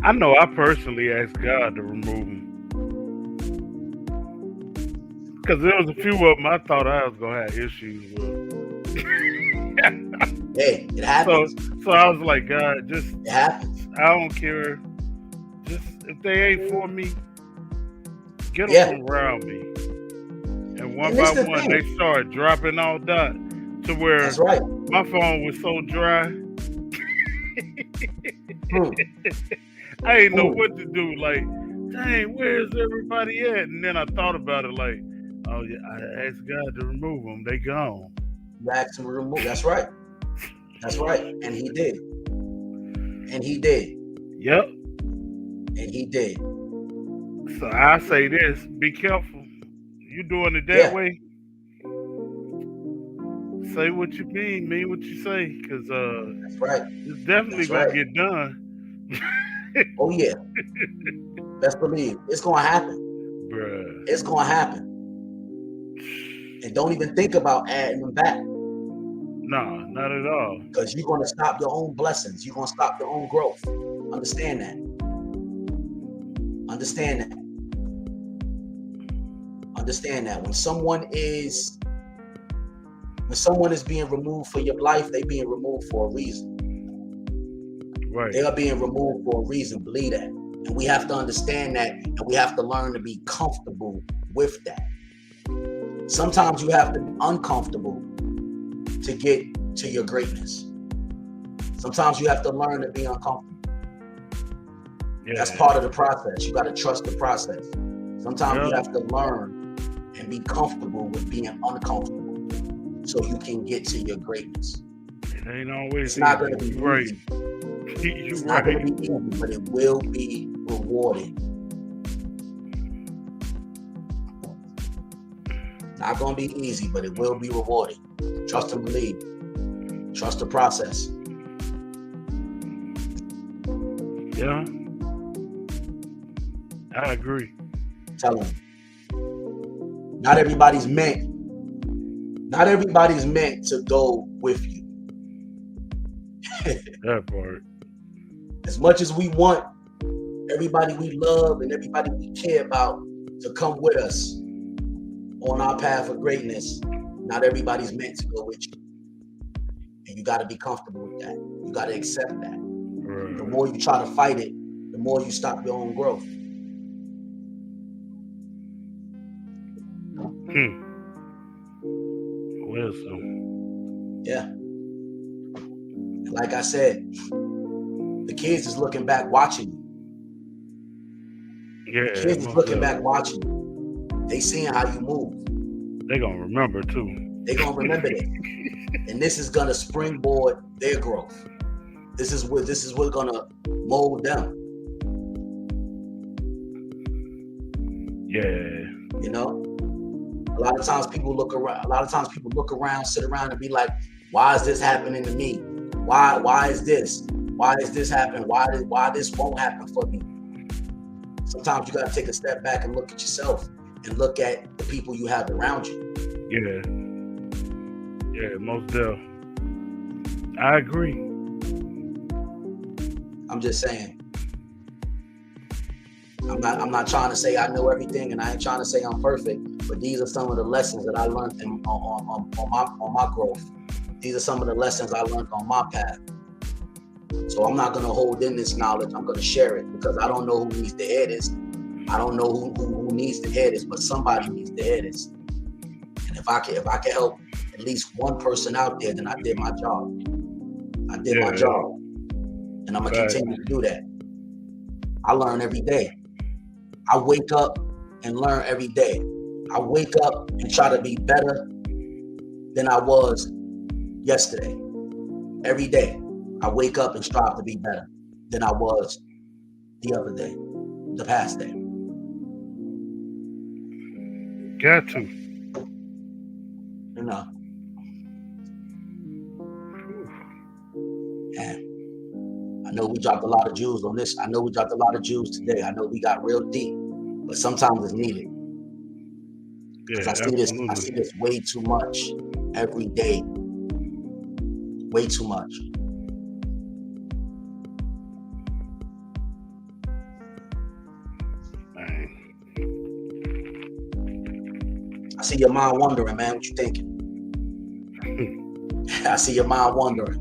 Speaker 2: I know I personally asked God to remove them. Because there was a few of them I thought I was going to have issues with.
Speaker 1: Hey, it happens.
Speaker 2: So I was like, God, just...
Speaker 1: It happens.
Speaker 2: I don't care. Just, if they ain't for me, get them from around me. And one by one, they started dropping all that to where
Speaker 1: that's right.
Speaker 2: My phone was so dry. I didn't know what to do. Like, dang, where's everybody at? And then I thought about it like, oh yeah, I asked God to remove them. They gone.
Speaker 1: You asked him to remove. That's right. That's right. And he did.
Speaker 2: Yep.
Speaker 1: And he did.
Speaker 2: So I say this, be careful. You doing it that way? Say what you mean what you say, because
Speaker 1: that's right.
Speaker 2: It's definitely gonna get done.
Speaker 1: Oh yeah. Best believe it's gonna happen.
Speaker 2: Bruh.
Speaker 1: It's gonna happen. And don't even think about adding them back.
Speaker 2: No, not at all.
Speaker 1: Because you're gonna stop your own blessings. You're gonna stop your own growth. Understand that. Understand that. When someone is being removed for your life, they're being removed for a reason.
Speaker 2: Right.
Speaker 1: They are being removed for a reason. Believe that. And we have to understand that, and we have to learn to be comfortable with that. Sometimes you have to be uncomfortable to get to your greatness. Sometimes you have to learn to be uncomfortable. Yeah. That's part of the process. You got to trust the process. Sometimes you have to learn and be comfortable with being uncomfortable so you can get to your greatness.
Speaker 2: It ain't always
Speaker 1: It's not going to be
Speaker 2: easy.
Speaker 1: It's not going to be easy, but it will be rewarding. Not going to be easy, but it will be rewarding. Trust and believe. Trust the process.
Speaker 2: Yeah. I agree.
Speaker 1: Tell them. Not everybody's meant to go with you.
Speaker 2: That part.
Speaker 1: As much as we want everybody we love and everybody we care about to come with us on our path of greatness, not everybody's meant to go with you. And you got to be comfortable with that. You got to accept that. Right. The more you try to fight it, the more you stop your own growth.
Speaker 2: Wisdom.
Speaker 1: Yeah. Like I said, the kids is looking back watching you.
Speaker 2: Yeah,
Speaker 1: the kids is looking back watching you. They seeing how you move.
Speaker 2: They gonna remember too.
Speaker 1: They gonna remember this. And this is gonna springboard their growth. This is what's gonna mold them.
Speaker 2: Yeah.
Speaker 1: You know? A lot of times people look around, sit around and be like, why is this happening to me? Why is this? Why is this happening? Why this won't happen for me? Sometimes you gotta take a step back and look at yourself and look at the people you have around you.
Speaker 2: Yeah. Yeah, most definitely. I agree.
Speaker 1: I'm just saying. I'm not trying to say I know everything, and I ain't trying to say I'm perfect, but these are some of the lessons that I learned on my growth. These are some of the lessons I learned on my path. So I'm not gonna hold in this knowledge. I'm gonna share it because I don't know who needs to hear this. I don't know who needs to hear this, but somebody needs to hear this. And if I can help at least one person out there, then I did my job. I did my job, and I'm gonna continue to do that. I learn every day. I wake up and learn every day. I wake up and try to be better than I was yesterday. Every day, I wake up and strive to be better than I was the other day, the past day.
Speaker 2: Got to.
Speaker 1: You know. Man, I know we dropped a lot of jewels on this. I know we dropped a lot of jewels today. I know we got real deep, but sometimes it's needed. Because I see this way too much every day. Way too much. I see your mind wondering, man. What you thinking? I see your mind wondering.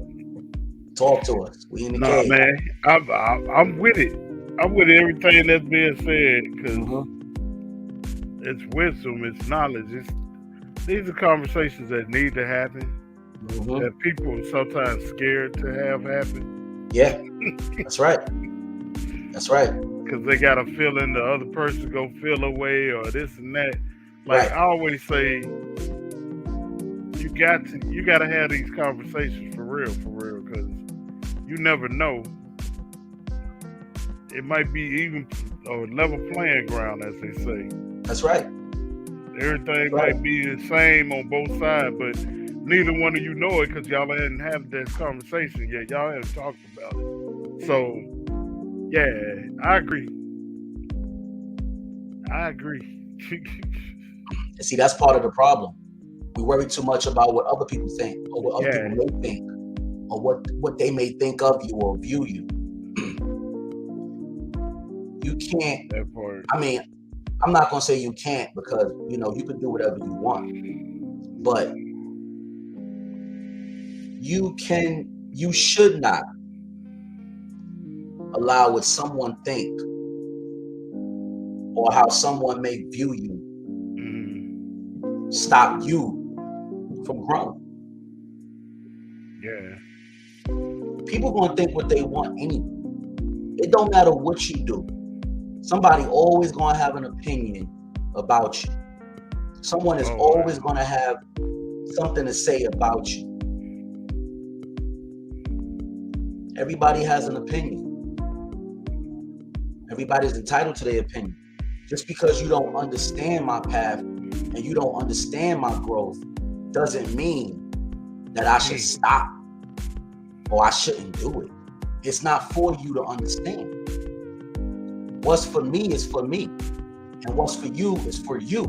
Speaker 1: Talk to us. We in the cave.
Speaker 2: Man, I'm with it. I'm with everything that's being said because it's wisdom, it's knowledge. These are conversations that need to happen. That people are sometimes scared to have happen.
Speaker 1: Yeah, that's right. That's right.
Speaker 2: Because they got a feeling the other person gonna feel away or this and that. Like I always say, you got to have these conversations for real, because you never know. It might be even a level playing ground, as they say.
Speaker 1: That's right.
Speaker 2: Everything might be the same on both sides, but neither one of you know it because y'all hadn't had that conversation yet. Y'all haven't talked about it. So, yeah, I agree.
Speaker 1: And see, that's part of the problem. We worry too much about what other people think or what other people may think or what they may think of you or view you. You can't. That part. I mean, I'm not going to say you can't because, you can do whatever you want. But you should not allow what someone think or how someone may view you stop you from growing.
Speaker 2: Yeah.
Speaker 1: People gonna think what they want anyway. It don't matter what you do. Somebody always gonna have an opinion about you. Someone is always gonna have something to say about you. Everybody has an opinion. Everybody's entitled to their opinion. Just because you don't understand my path and you don't understand my growth doesn't mean that I should stop or I shouldn't do it. It's not for you to understand. What's for me is for me. And what's for you is for you.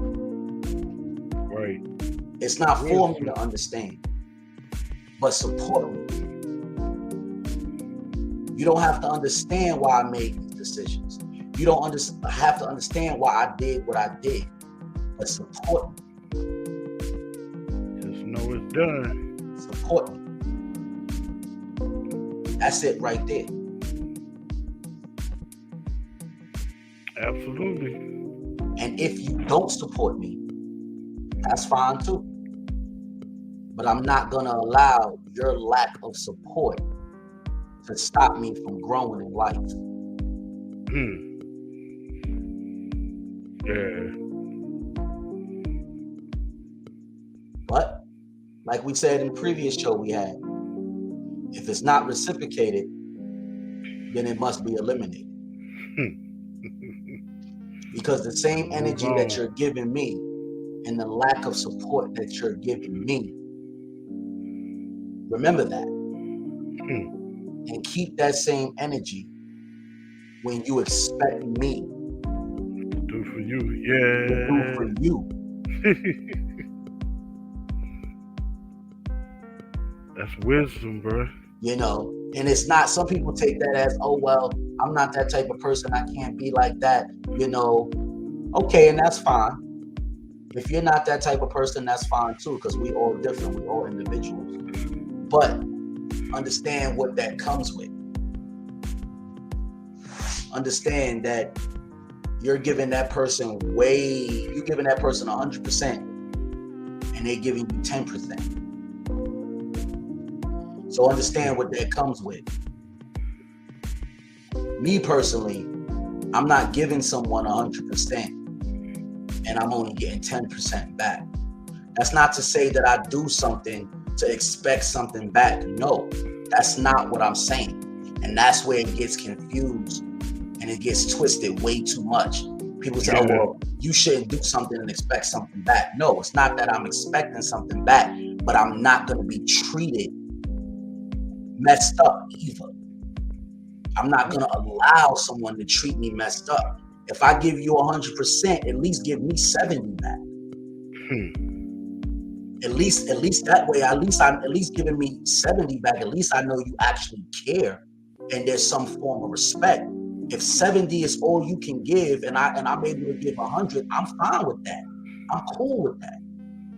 Speaker 2: Right.
Speaker 1: It's not for me to understand, but support me. You don't have to understand why I made these decisions. You don't have to understand why I did what I did, but support me.
Speaker 2: Just know it's done.
Speaker 1: Support me. That's it right there.
Speaker 2: Absolutely.
Speaker 1: And if you don't support me, That's fine too. But I'm not going to allow your lack of support to stop me from growing in life.
Speaker 2: Yeah.
Speaker 1: But, like we said in the previous show we had, if it's not reciprocated, then it must be eliminated. Because the same energy that you're giving me and the lack of support that you're giving me, remember that. And keep that same energy when you expect me
Speaker 2: to do for you. Yeah.
Speaker 1: To do for you.
Speaker 2: That's wisdom, bro.
Speaker 1: You know, and it's not, some people take that as, oh, well, I'm not that type of person. I can't be like that, you know. Okay, and that's fine. If you're not that type of person, that's fine too, because we all different. We all individuals. But understand what that comes with. Understand that you're giving that person you're giving that person 100%, and they're giving you 10%. So understand what that comes with. Me personally, I'm not giving someone 100%, and I'm only getting 10% back. That's not to say that I do something to expect something back. No, that's not what I'm saying. And that's where it gets confused and it gets twisted way too much. People say, oh, well, you shouldn't do something and expect something back. No, it's not that I'm expecting something back, but I'm not going to be treated messed up either. I'm not going to allow someone to treat me messed up. If I give you 100%, at least give me 70 back. At least that way, at least giving me 70 back. At least I know you actually care and there's some form of respect. If 70 is all you can give and I'm able to give 100, I'm fine with that. I'm cool with that,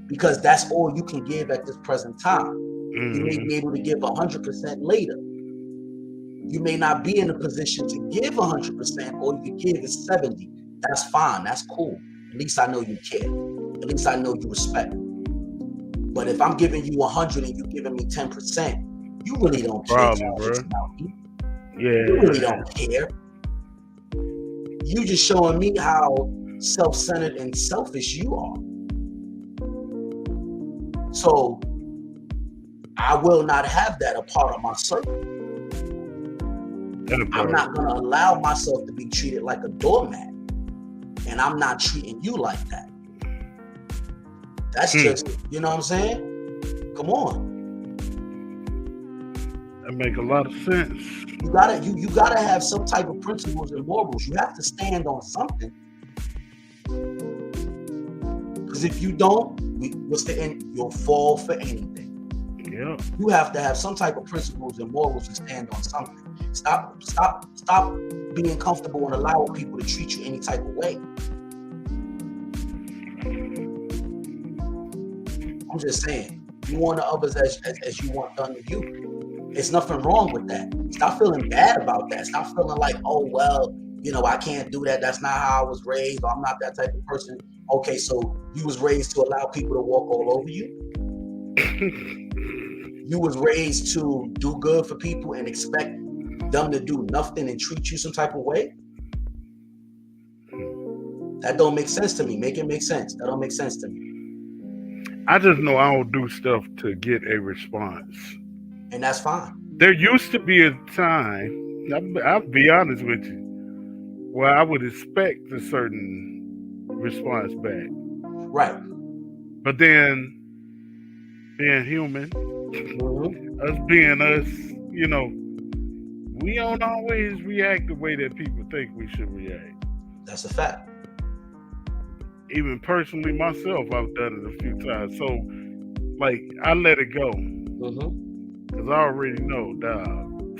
Speaker 1: because that's all you can give at this present time. You may be able to give 100% later. You may not be in a position to give 100%. All you can give is 70. That's fine. That's cool. At least I know you care. At least I know you respect. But if I'm giving you 100 and you're giving me 10%, you really don't care about me.
Speaker 2: Yeah.
Speaker 1: You really don't care. You just showing me how self-centered and selfish you are. So I will not have that a part of my circle. I'm not going to allow myself to be treated like a doormat. And I'm not treating you like that. That's just, you know what I'm saying? Come on.
Speaker 2: That make a lot of sense.
Speaker 1: You gotta have some type of principles and morals. You have to stand on something. Because if you don't, what's the end? You'll fall for anything.
Speaker 2: Yeah.
Speaker 1: You have to have some type of principles and morals to stand on something. Stop being comfortable and allowing people to treat you any type of way. I'm just saying, you want to others as you want done to you. There's nothing wrong with that. Stop feeling bad about that. Stop feeling like, oh, well, you know, I can't do that. That's not how I was raised. Or I'm not that type of person. Okay, so you was raised to allow people to walk all over you? You was raised to do good for people and expect them to do nothing and treat you some type of way? That don't make sense to me. Make it make sense. That don't make sense to me.
Speaker 2: I just know I don't do stuff to get a response.
Speaker 1: And that's fine.
Speaker 2: There used to be a time, I'll be honest with you, where I would expect a certain response back.
Speaker 1: Right.
Speaker 2: But then, being human, us being us, you know, we don't always react the way that people think we should react.
Speaker 1: That's a fact.
Speaker 2: Even personally myself, I've done it a few times. So, like, I let it go. Because I already know, dog.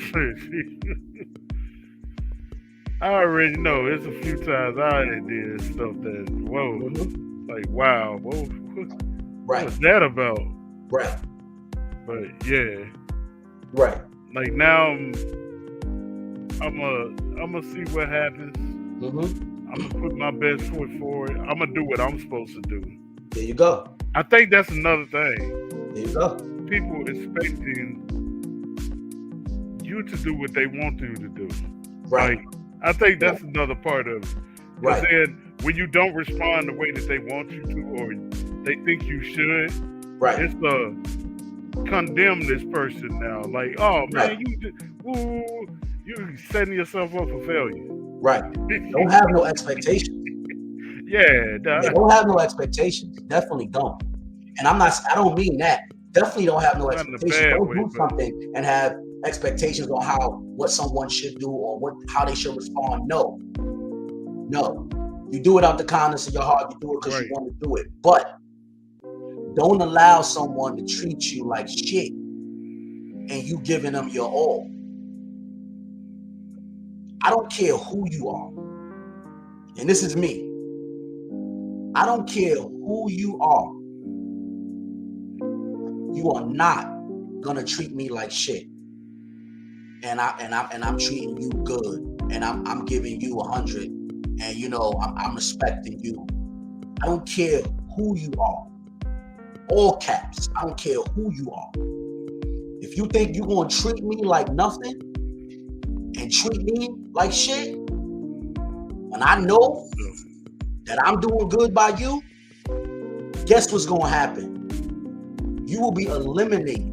Speaker 2: I already know. It's a few times I did stuff that, whoa, like, wow, whoa, what was that about?
Speaker 1: Right.
Speaker 2: But, yeah.
Speaker 1: Right.
Speaker 2: Like, now, I'm gonna see what happens. I'm gonna put my best foot forward. I'm gonna do what I'm supposed to do.
Speaker 1: There you go.
Speaker 2: I think that's another thing.
Speaker 1: There you go.
Speaker 2: People expecting you to do what they want you to do.
Speaker 1: Right.
Speaker 2: Like, I think that's another part of it. Because then when you don't respond the way that they want you to, or they think you should, it's a condemn this person now. Like, oh man, you setting yourself up for failure.
Speaker 1: Right. Don't have no expectations.
Speaker 2: Don't
Speaker 1: have no expectations. Definitely don't. And I don't mean that. Definitely don't have no expectations. Don't do something and have expectations on what someone should do or how they should respond. No. You do it out the kindness of your heart. You do it because you want to do it. But don't allow someone to treat you like shit and you giving them your all. I don't care who you are. And this is me. I don't care who you are. You are not gonna treat me like shit. And I'm treating you good. And I'm giving you 100. And I'm respecting you. I don't care who you are. All caps. I don't care who you are. If you think you're gonna treat me like nothing and treat me like shit, when I know that I'm doing good by you, guess what's gonna happen? You will be eliminated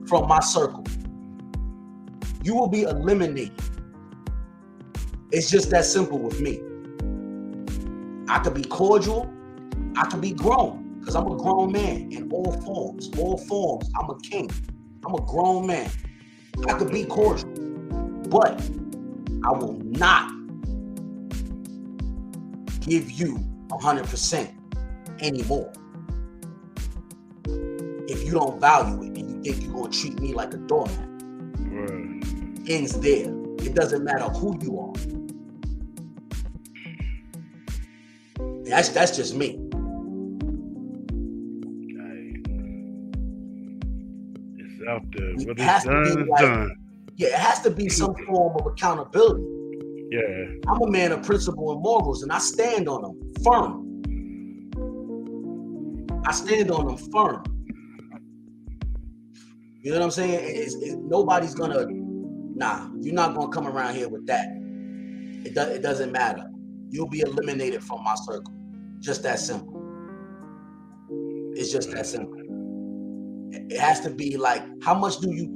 Speaker 1: from my circle. You will be eliminated. It's just that simple with me. I could be cordial, I could be grown, because I'm a grown man in all forms. All forms, I'm a king. I'm a grown man. I could be cordial, but I will not give you 100% anymore. If you don't value it and you think you're going to treat me like a doormat. Ends there. It doesn't matter who you are. That's just me.
Speaker 2: It's out there. What
Speaker 1: it's
Speaker 2: done.
Speaker 1: Yeah, it has to be some form of accountability.
Speaker 2: Yeah.
Speaker 1: I'm a man of principle and morals, and I stand on them firm. I stand on them firm. You know what I'm saying? Nobody's gonna. You're not gonna come around here with that. It doesn't matter. You'll be eliminated from my circle. Just that simple. It's just that simple. It has to be like, how much do you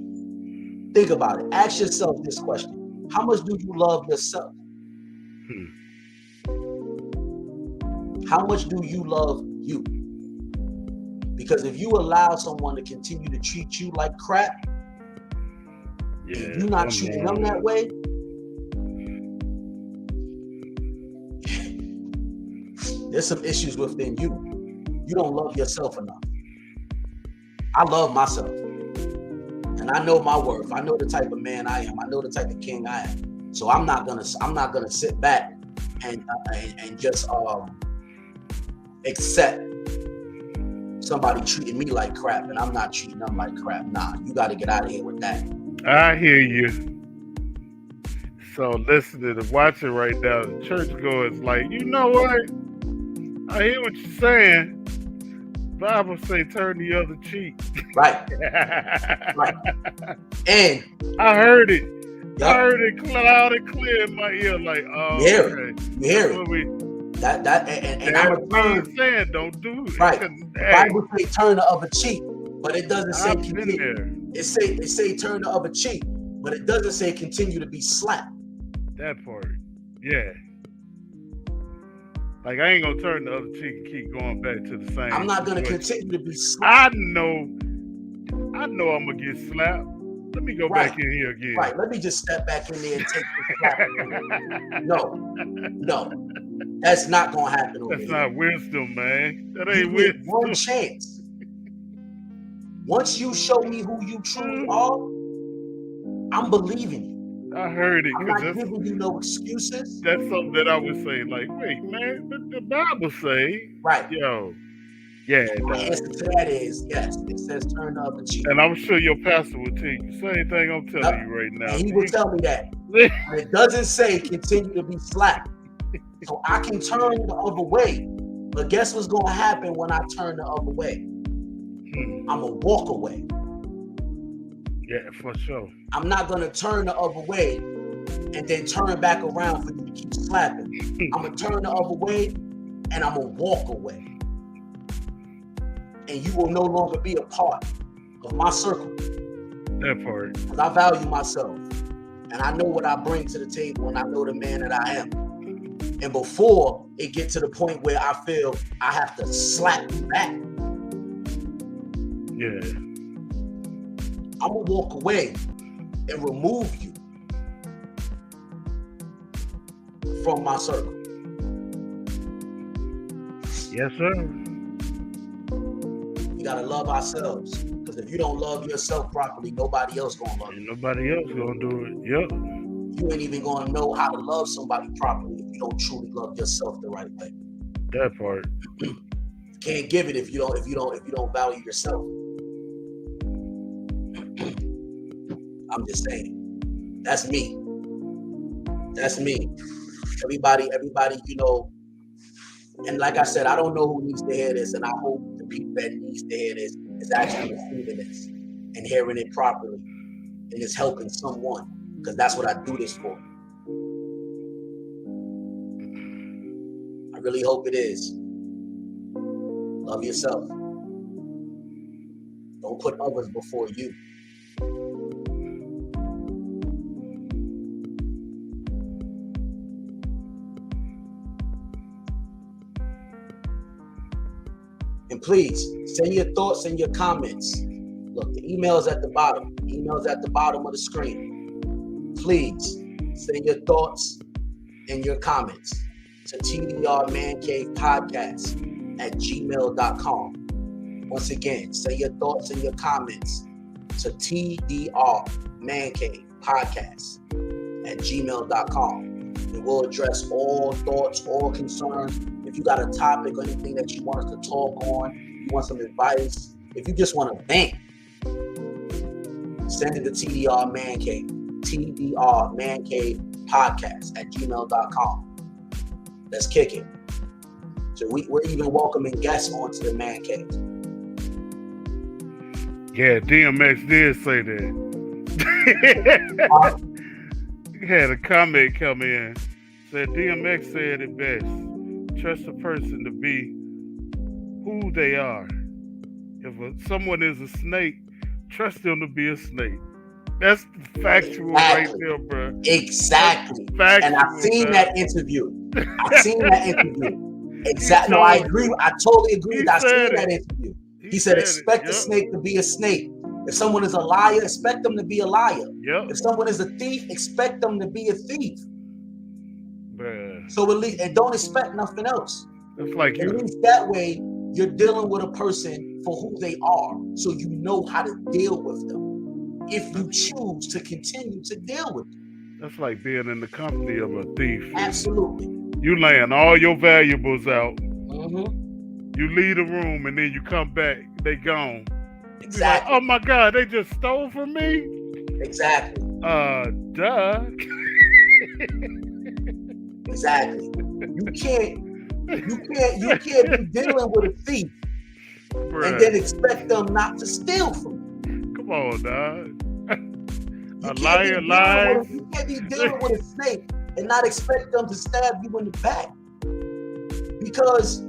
Speaker 1: think about it? Ask yourself this question: how much do you love yourself? How much do you love you? Because if you allow someone to continue to treat you like crap, and you're not treating them that way, there's some issues within you. You don't love yourself enough. I love myself. And I know my worth. I know the type of man I am. I know the type of king I am. So I'm not gonna sit back and just accept somebody treating me like crap and I'm not treating them like crap. Nah, you gotta get out of here with that.
Speaker 2: I hear you. So listening and watching right now, the churchgoers like, you know what? I hear what you're saying. Bible say turn the other cheek.
Speaker 1: Right. Right. And
Speaker 2: I heard it. Yep. I heard it loud and clear in my ear. Like, oh,
Speaker 1: you hear
Speaker 2: okay.
Speaker 1: It. You hear it. And I'm
Speaker 2: saying don't do it.
Speaker 1: Right. The Bible say turn the other cheek, but it doesn't say continue. It say turn the other cheek, but it doesn't say continue to be slapped.
Speaker 2: That part. Yeah. Like, I ain't gonna turn the other cheek and keep going back to the same.
Speaker 1: I'm not gonna continue to be slapped.
Speaker 2: I know I'm gonna get slapped. Let me go back in here again.
Speaker 1: Right. Let me just step back in there and take the slap. No. That's not gonna happen over here.
Speaker 2: That's not wisdom, man. That ain't wisdom.
Speaker 1: One chance. Once you show me who you truly are, I'm believing you.
Speaker 2: I heard it.
Speaker 1: I'm not giving you no excuses.
Speaker 2: That's something that I would say. Like, wait, man, the Bible say,
Speaker 1: right?
Speaker 2: Yo, yeah.
Speaker 1: My answer to that is yes. It says turn the other cheek.
Speaker 2: And I'm sure your pastor will tell you the same thing I'm telling you right now.
Speaker 1: And he will tell me that. It doesn't say continue to be slack. So I can turn the other way But guess what's gonna happen when I turn the other way? I'm gonna walk away.
Speaker 2: Yeah, for sure.
Speaker 1: I'm not gonna turn the other way and then turn back around for you to keep slapping. I'm gonna turn the other way and I'm gonna walk away. And you will no longer be a part of my circle.
Speaker 2: That part.
Speaker 1: Because I value myself. And I know what I bring to the table, and I know the man that I am. And before it get to the point where I feel I have to slap you back, I'm gonna walk away and remove you from my circle.
Speaker 2: Yes, sir.
Speaker 1: We gotta love ourselves. Because if you don't love yourself properly, nobody else gonna love you.
Speaker 2: Nobody else gonna do it. Yep.
Speaker 1: You ain't even gonna know how to love somebody properly if you don't truly love yourself the right way.
Speaker 2: That part.
Speaker 1: You can't give it if you don't value yourself. I'm just saying. That's me. That's me. Everybody, and like I said, I don't know who needs to hear this, and I hope the people that needs to hear this is actually receiving this and hearing it properly, and it's helping someone, because that's what I do this for. I really hope it is. Love yourself. Don't put others before you. And please, send your thoughts and your comments. Look, the email's at the bottom. The email's at the bottom of the screen. Please, send your thoughts and your comments to TDR Man Cave Podcast at gmail.com. Once again, send your thoughts and your comments to TDR Man Cave Podcast at gmail.com. And we'll address all thoughts, all concerns. If you got a topic or anything that you want us to talk on, you want some advice, if you just want to vent, send it to TDR Man Cave, TDR Man Cave Podcast at gmail.com. Let's kick it. So we're even welcoming guests onto the Man Cave.
Speaker 2: Yeah, DMX did say that. He had a comment come in. Said DMX said it best. Trust a person to be who they are. If someone is a snake, trust them to be a snake. That's factual right there, bro.
Speaker 1: Exactly. And I've seen that interview. Exactly. No, I agree. I totally agree. I've seen that interview. He said, expect a snake to be a snake. If someone is a liar, expect them to be a liar.
Speaker 2: Yep.
Speaker 1: If someone is a thief, expect them to be a thief.
Speaker 2: Bruh.
Speaker 1: So at least, and don't expect nothing else.
Speaker 2: It's like
Speaker 1: at least that way, you're dealing with a person for who they are, so you know how to deal with them. If you choose to continue to deal with them.
Speaker 2: That's like being in the company of a thief.
Speaker 1: Absolutely.
Speaker 2: You laying all your valuables out.
Speaker 1: Mm-hmm.
Speaker 2: You leave the room and then you come back, they gone.
Speaker 1: Exactly.
Speaker 2: Like, oh my God, they just stole from me?
Speaker 1: Exactly.
Speaker 2: Duh.
Speaker 1: Exactly. You can't be dealing with a thief, bruh, and then expect them not to steal from you.
Speaker 2: Come on, dog. A liar lies.
Speaker 1: You can't be dealing with a snake and not expect them to stab you in the back. Because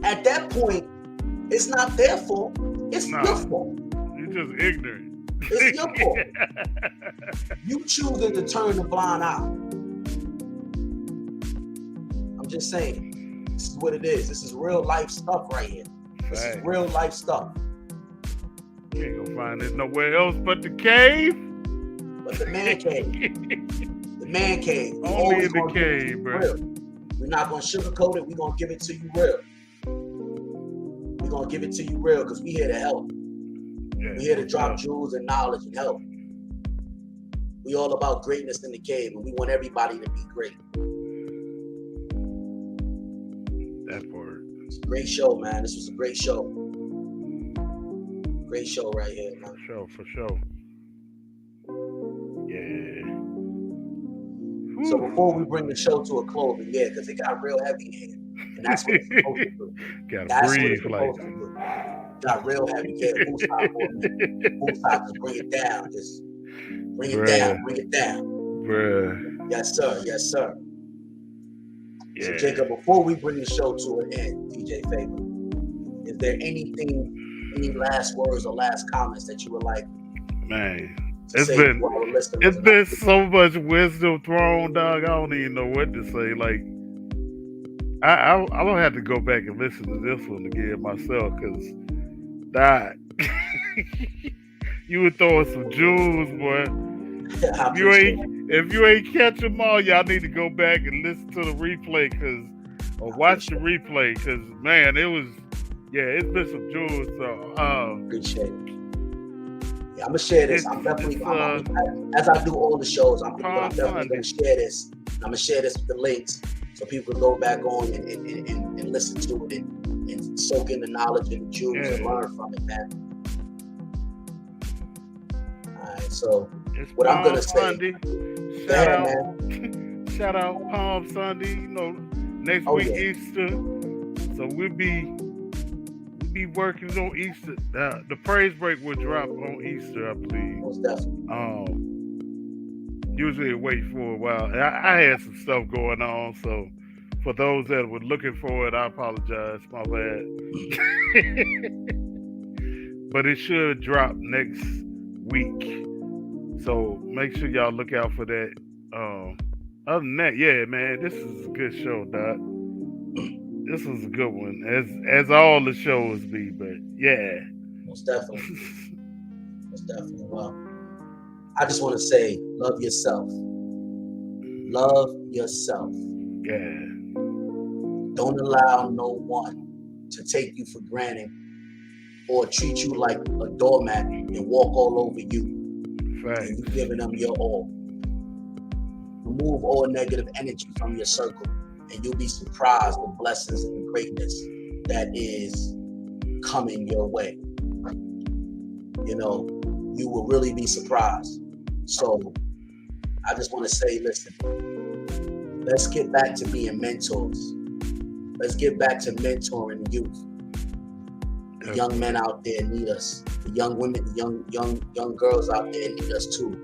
Speaker 1: at that point, it's not their fault. It's your fault.
Speaker 2: You're just ignorant.
Speaker 1: It's your fault. You choosing to turn the blind eye. I'm just saying. This is what it is. This is real life stuff right here. This is real life stuff.
Speaker 2: You ain't gonna find it nowhere else but the cave.
Speaker 1: But the Man Cave. The Man Cave.
Speaker 2: Only in the cave, bro.
Speaker 1: We're not gonna sugarcoat it. We're gonna give it to you real. We're gonna give it to you real because we here to help. Yeah, we're here to drop jewels and knowledge and help. We all about greatness in the cave, and we want everybody to be great.
Speaker 2: That part.
Speaker 1: It's a great show, man. This was a great show. Great show right here, man.
Speaker 2: For sure. Yeah.
Speaker 1: So before we bring the show to a close, because it got real heavy in here, and And that's what it's supposed to do. That's what it's supposed to do. Got real heavy. Yeah, woosah for a minute. Woosah, just bring it down. Just bring it down. Bring it down.
Speaker 2: Bruh.
Speaker 1: Yes, sir. Yes, sir.
Speaker 2: Yeah.
Speaker 1: So, Jacob, before we bring the show to an end, DJ Favor, is there any last words or last comments that you would like?
Speaker 2: Man, it's been so much wisdom thrown, dog. I don't even know what to say. Like, I don't have to go back and listen to this one again myself, because that you were throwing some jewels, boy. If you ain't catch them all, y'all need to go back and listen to the replay, or watch the replay, because man, it's been some jewels. So
Speaker 1: appreciate it. Yeah, I'm gonna share this. I'm definitely as I do all the shows, I'm definitely gonna share this. I'm gonna share this with the links so people can go back on and listen to it and soak in the knowledge and the jewels and learn from it, man. All right, so what I'm gonna say.
Speaker 2: Shout out Palm Sunday. You know, next week Easter, so we'll be working on Easter. The praise break will drop on Easter, I believe.
Speaker 1: Most definitely.
Speaker 2: Usually wait for a while. I had some stuff going on, so for those that were looking for it, I apologize. My bad. But it should drop next week, so make sure y'all look out for that. Other than that, yeah, man, this is a good show, Doc. This was a good one, as all the shows be, but yeah.
Speaker 1: Most definitely. Most definitely. Well, I just want to say, love yourself. Love yourself.
Speaker 2: Yeah.
Speaker 1: Don't allow no one to take you for granted or treat you like a doormat and walk all over you.
Speaker 2: Right.
Speaker 1: And you giving them your all. Remove all negative energy from your circle, and you'll be surprised with blessings and greatness that is coming your way. You know, you will really be surprised. So I just want to say, listen, let's get back to being mentors. Let's get back to mentoring the youth. The young men out there need us. The young women, the young girls out there need us too,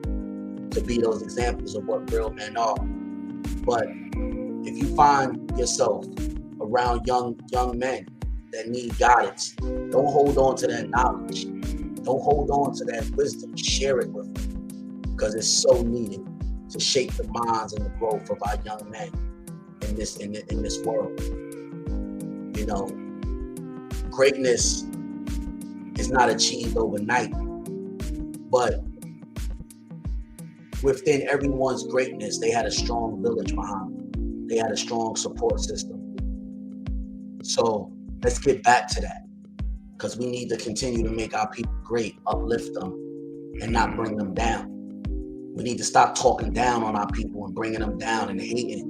Speaker 1: to be those examples of what real men are. But if you find yourself around young men that need guidance, don't hold on to that knowledge. Don't hold on to that wisdom. Share it with them, because it's so needed to shape the minds and the growth of our young men in this world. You know, greatness is not achieved overnight, but within everyone's greatness, they had a strong village behind them. They had a strong support system. So let's get back to that, because we need to continue to make our people great, uplift them, and not bring them down. We need to stop talking down on our people and bringing them down and hating.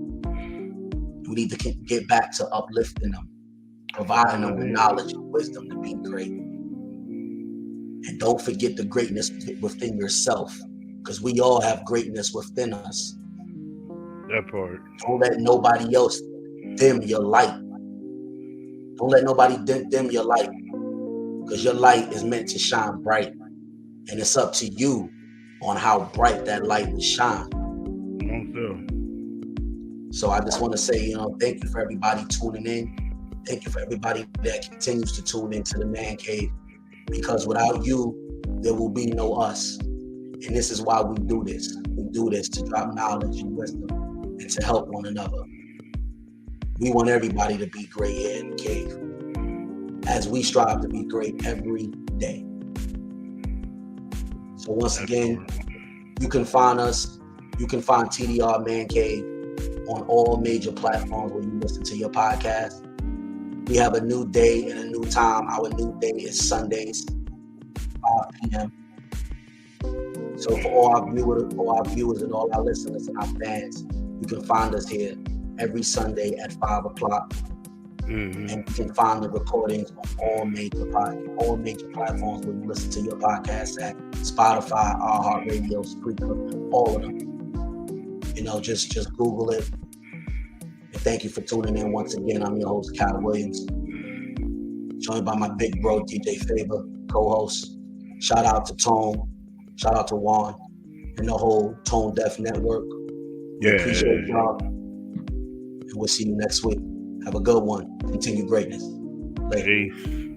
Speaker 1: We need to get back to uplifting them, providing them with knowledge and wisdom to be great. And don't forget the greatness within yourself, because we all have greatness within us.
Speaker 2: That part.
Speaker 1: Don't let nobody else dim your light. Don't let nobody dim your light, because your light is meant to shine bright. And it's up to you on how bright that light will shine. So I just want to say, thank you for everybody tuning in. Thank you for everybody that continues to tune into the Man Cave, because without you, there will be no us. And this is why we do this. We do this to drop knowledge and wisdom and to help one another. We want everybody to be great here in the cave, as we strive to be great every day. So once again, you can find us. You can find TDR Man Cave on all major platforms where you listen to your podcast. We have a new day and a new time. Our new day is Sundays, 5 p.m. So for all our viewers and all our listeners and our fans, you can find us here every Sunday at 5 o'clock. Mm-hmm. And you can find the recordings on all major platforms where you listen to your podcast at: Spotify, iHeartRadio, Spreaker, all of them. Just Google it Thank you for tuning in once again. I'm your host, Cal Williams, joined by my big bro, DJ Faber, co-host. Shout out to Tone. Shout out to Juan and the whole Tone Deaf Network. We appreciate y'all. And we'll see you next week. Have a good one. Continue greatness. Later.
Speaker 2: Peace.